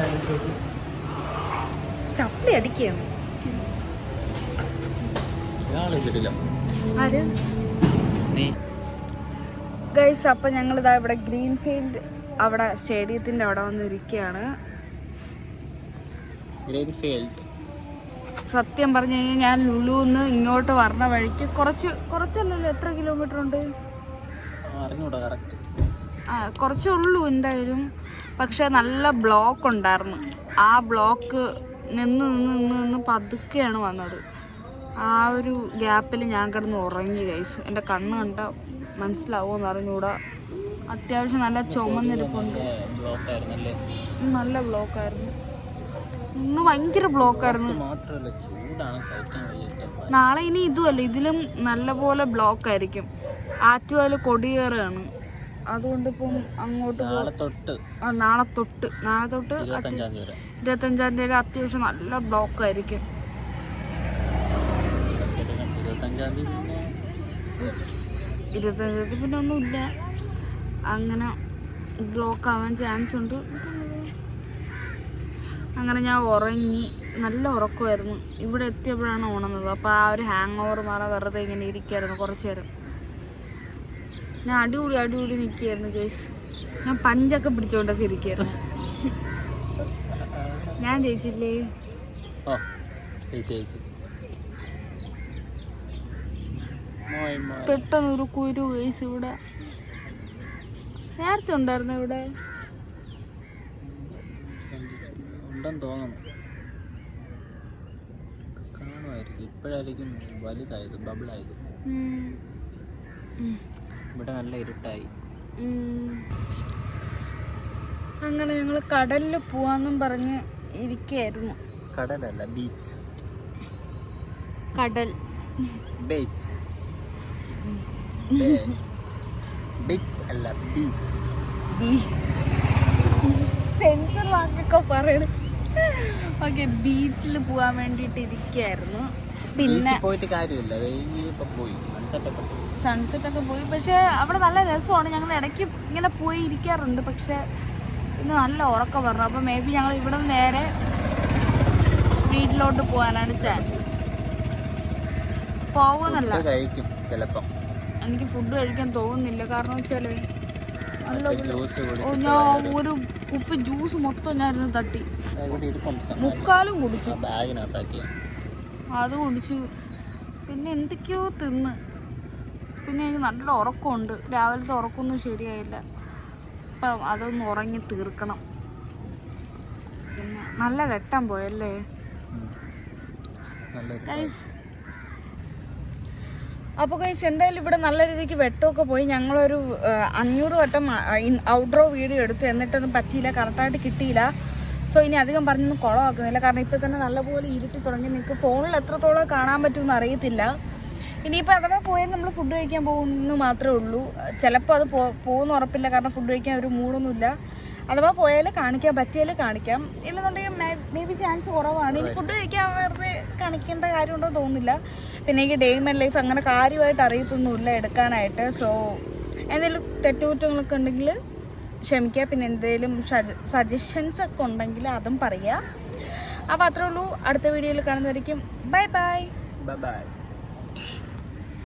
ചപ്പി അടിക്കുകയാണ്. ആര് ഗൈസ്? അപ്പം ഞങ്ങളിതാ ഇവിടെ ഗ്രീൻഫീൽഡ് അവിടെ സ്റ്റേഡിയത്തിൻ്റെ അവിടെ വന്നിരിക്കുകയാണ്. സത്യം പറഞ്ഞു കഴിഞ്ഞാൽ ഞാൻ ലുലുന്ന് ഇങ്ങോട്ട് വരണ വഴിക്ക് കുറച്ചല്ലല്ലോ, എത്ര കിലോമീറ്റർ ഉണ്ട്? കുറച്ചേ ഉള്ളൂ എന്തായാലും. പക്ഷെ നല്ല ബ്ലോക്ക് ഉണ്ടായിരുന്നു. ആ ബ്ലോക്ക് നിന്ന് പതുക്കെയാണ് വന്നത്. ആ ഒരു ഗ്യാപ്പിൽ ഞാൻ കിടന്ന് ഉറങ്ങി ഗൈസ്. എൻ്റെ കണ്ണ് കണ്ട മനസ്സിലാവുമെന്ന് അറിഞ്ഞൂടാ. അത്യാവശ്യം നല്ല ചുമന്നിരിപ്പുണ്ട്. നല്ല ബ്ലോക്കായിരുന്നു ഇന്ന്, ഭയങ്കര ബ്ലോക്കായിരുന്നു. നാളെ ഇനി ഇതുമല്ല, ഇതിലും നല്ലപോലെ ബ്ലോക്കായിരിക്കും. ആറ്റുകാല് കൊടിയേറാണ്, അതുകൊണ്ട് ഇപ്പം അങ്ങോട്ട് നാളെ തൊട്ട് 25-ാം തീയതി അത്യാവശ്യം നല്ല ബ്ലോക്കായിരിക്കും. 25-ാം തീയതി പിന്നെ ഒന്നുമില്ല, അങ്ങനെ ബ്ലോക്ക് ആവാൻ ചാൻസ് ഉണ്ട്. അങ്ങനെ ഞാൻ ഉറങ്ങി, നല്ല ഉറക്കമായിരുന്നു. ഇവിടെ എത്തിയപ്പോഴാണ് ഉണർന്നത്. അപ്പോൾ ആ ഒരു ഹാങ് ഓവർ മാറാൻ വെറുതെ ഇങ്ങനെ ഇരിക്കുകയായിരുന്നു കുറച്ച് നേരം. ഞാൻ അടിപൊളി നിൽക്കുകയായിരുന്നു ഗൈസ്. ഞാൻ പഞ്ചൊക്കെ പിടിച്ചുകൊണ്ടൊക്കെ ഇരിക്കുകയായിരുന്നു. ഞാൻ ജയിച്ചില്ലേ? പെട്ടെന്നൊരു കുരു ഗൈസ്. ഇവിടെ നേരത്തെ ഉണ്ടായിരുന്നു, ഇവിടെ തോന്നുന്നു കാണുമായിരിക്കും. ഇപ്പോഴായിരിക്കും വലുതായത്, ബബിളായത്. ഇവിടെ നല്ല ഇരുട്ടായി. അങ്ങനെ ഞങ്ങൾ കടലിൽ പോവാന്നും പറഞ്ഞ് ഇരിക്കുകയായിരുന്നു. കടലല്ല, ബീച്ച്. കടൽ ബീച്ച് അല്ല, ബീച്ച്. സെൻസർ വാക്കൊക്കെ പറയണ. ഓക്കെ, ബീച്ചിൽ പോകാൻ വേണ്ടിയിട്ട് ഇരിക്കുകയായിരുന്നു. പിന്നെ പോയിട്ട് കാര്യമില്ല, സൺസെറ്റ് ഒക്കെ പോയി. പക്ഷെ അവിടെ നല്ല രസമാണ്. ഞങ്ങൾ ഇടയ്ക്ക് ഇങ്ങനെ പോയി ഇരിക്കാറുണ്ട്. പക്ഷെ ഇന്ന് നല്ല ഉറക്കം പറഞ്ഞു. അപ്പോൾ മേ ബി ഞങ്ങൾ ഇവിടെ നിന്ന് നേരെ വീട്ടിലോട്ട് പോകാനാണ് ചാൻസ്. പോകുന്നല്ല, കഴിക്കും ചിലപ്പോൾ. എനിക്ക് ഫുഡ് കഴിക്കാൻ തോന്നുന്നില്ല. കാരണം വെച്ചാൽ ഞാൻ ഒരു കുപ്പി ജ്യൂസ് മൊത്തം ഞാനിരുന്ന് തട്ടി, മുക്കാലും കുടിച്ചു. അത് കുടിച്ചു, പിന്നെ എന്തൊക്കെയോ തിന്ന്. പിന്നെ എനിക്ക് നല്ല ഉറക്കമുണ്ട്. രാവിലത്തെ ഉറക്കമൊന്നും ശരിയായില്ല. അപ്പം അതൊന്ന് ഉറങ്ങി തീർക്കണം. പിന്നെ നല്ല വെട്ടം പോയല്ലേ ഗൈസ്. അപ്പോൾ ഗൈസ് എന്തായാലും ഇവിടെ നല്ല രീതിക്ക് വെട്ടമൊക്കെ പോയി. ഞങ്ങളൊരു 500 വട്ടം ഔട്ട്ഡോർ വീഡിയോ എടുത്തു, എന്നിട്ടൊന്നും പറ്റിയില്ല, കറക്റ്റായിട്ട് കിട്ടിയില്ല. സോ ഇനി അധികം പറഞ്ഞൊന്നും കുളമാക്കുന്നില്ല. കാരണം ഇപ്പോൾ തന്നെ നല്ലപോലെ ഇരുട്ടി തുടങ്ങി. നിങ്ങൾക്ക് ഫോണിൽ എത്രത്തോളം കാണാൻ പറ്റുമെന്ന് അറിയത്തില്ല. ഇനിയിപ്പോൾ അഥവാ പോയാൽ നമ്മൾ ഫുഡ് കഴിക്കാൻ പോകുന്നു മാത്രമേ ഉള്ളൂ. ചിലപ്പോൾ അത് പോകുന്ന ഉറപ്പില്ല, കാരണം ഫുഡ് കഴിക്കാൻ ഒരു മൂടൊന്നുമില്ല. അഥവാ പോയാൽ കാണിക്കാൻ പറ്റിയാൽ കാണിക്കാം, ഇല്ലെന്നുണ്ടെങ്കിൽ മേ ബി ചാൻസ് കുറവാണ്. ഇനി ഫുഡ് കഴിക്കാൻ വെറുതെ കാണിക്കേണ്ട കാര്യമുണ്ടോ തോന്നുന്നില്ല. പിന്നെ എനിക്ക് ഡേ മൈ ലൈഫ് അങ്ങനെ കാര്യമായിട്ട് അറിയത്തൊന്നുമില്ല എടുക്കാനായിട്ട്. സോ എന്തെങ്കിലും തെറ്റുകുറ്റങ്ങളൊക്കെ ഉണ്ടെങ്കിൽ ക്ഷമിക്കുക. പിന്നെ എന്തെങ്കിലും സജഷൻസ് ഒക്കെ ഉണ്ടെങ്കിൽ അതും പറയുക. അപ്പോൾ അത്രേ ഉള്ളൂ. അടുത്ത വീഡിയോയിൽ കാണുന്നതായിരിക്കും. Bye bye. ബൈ.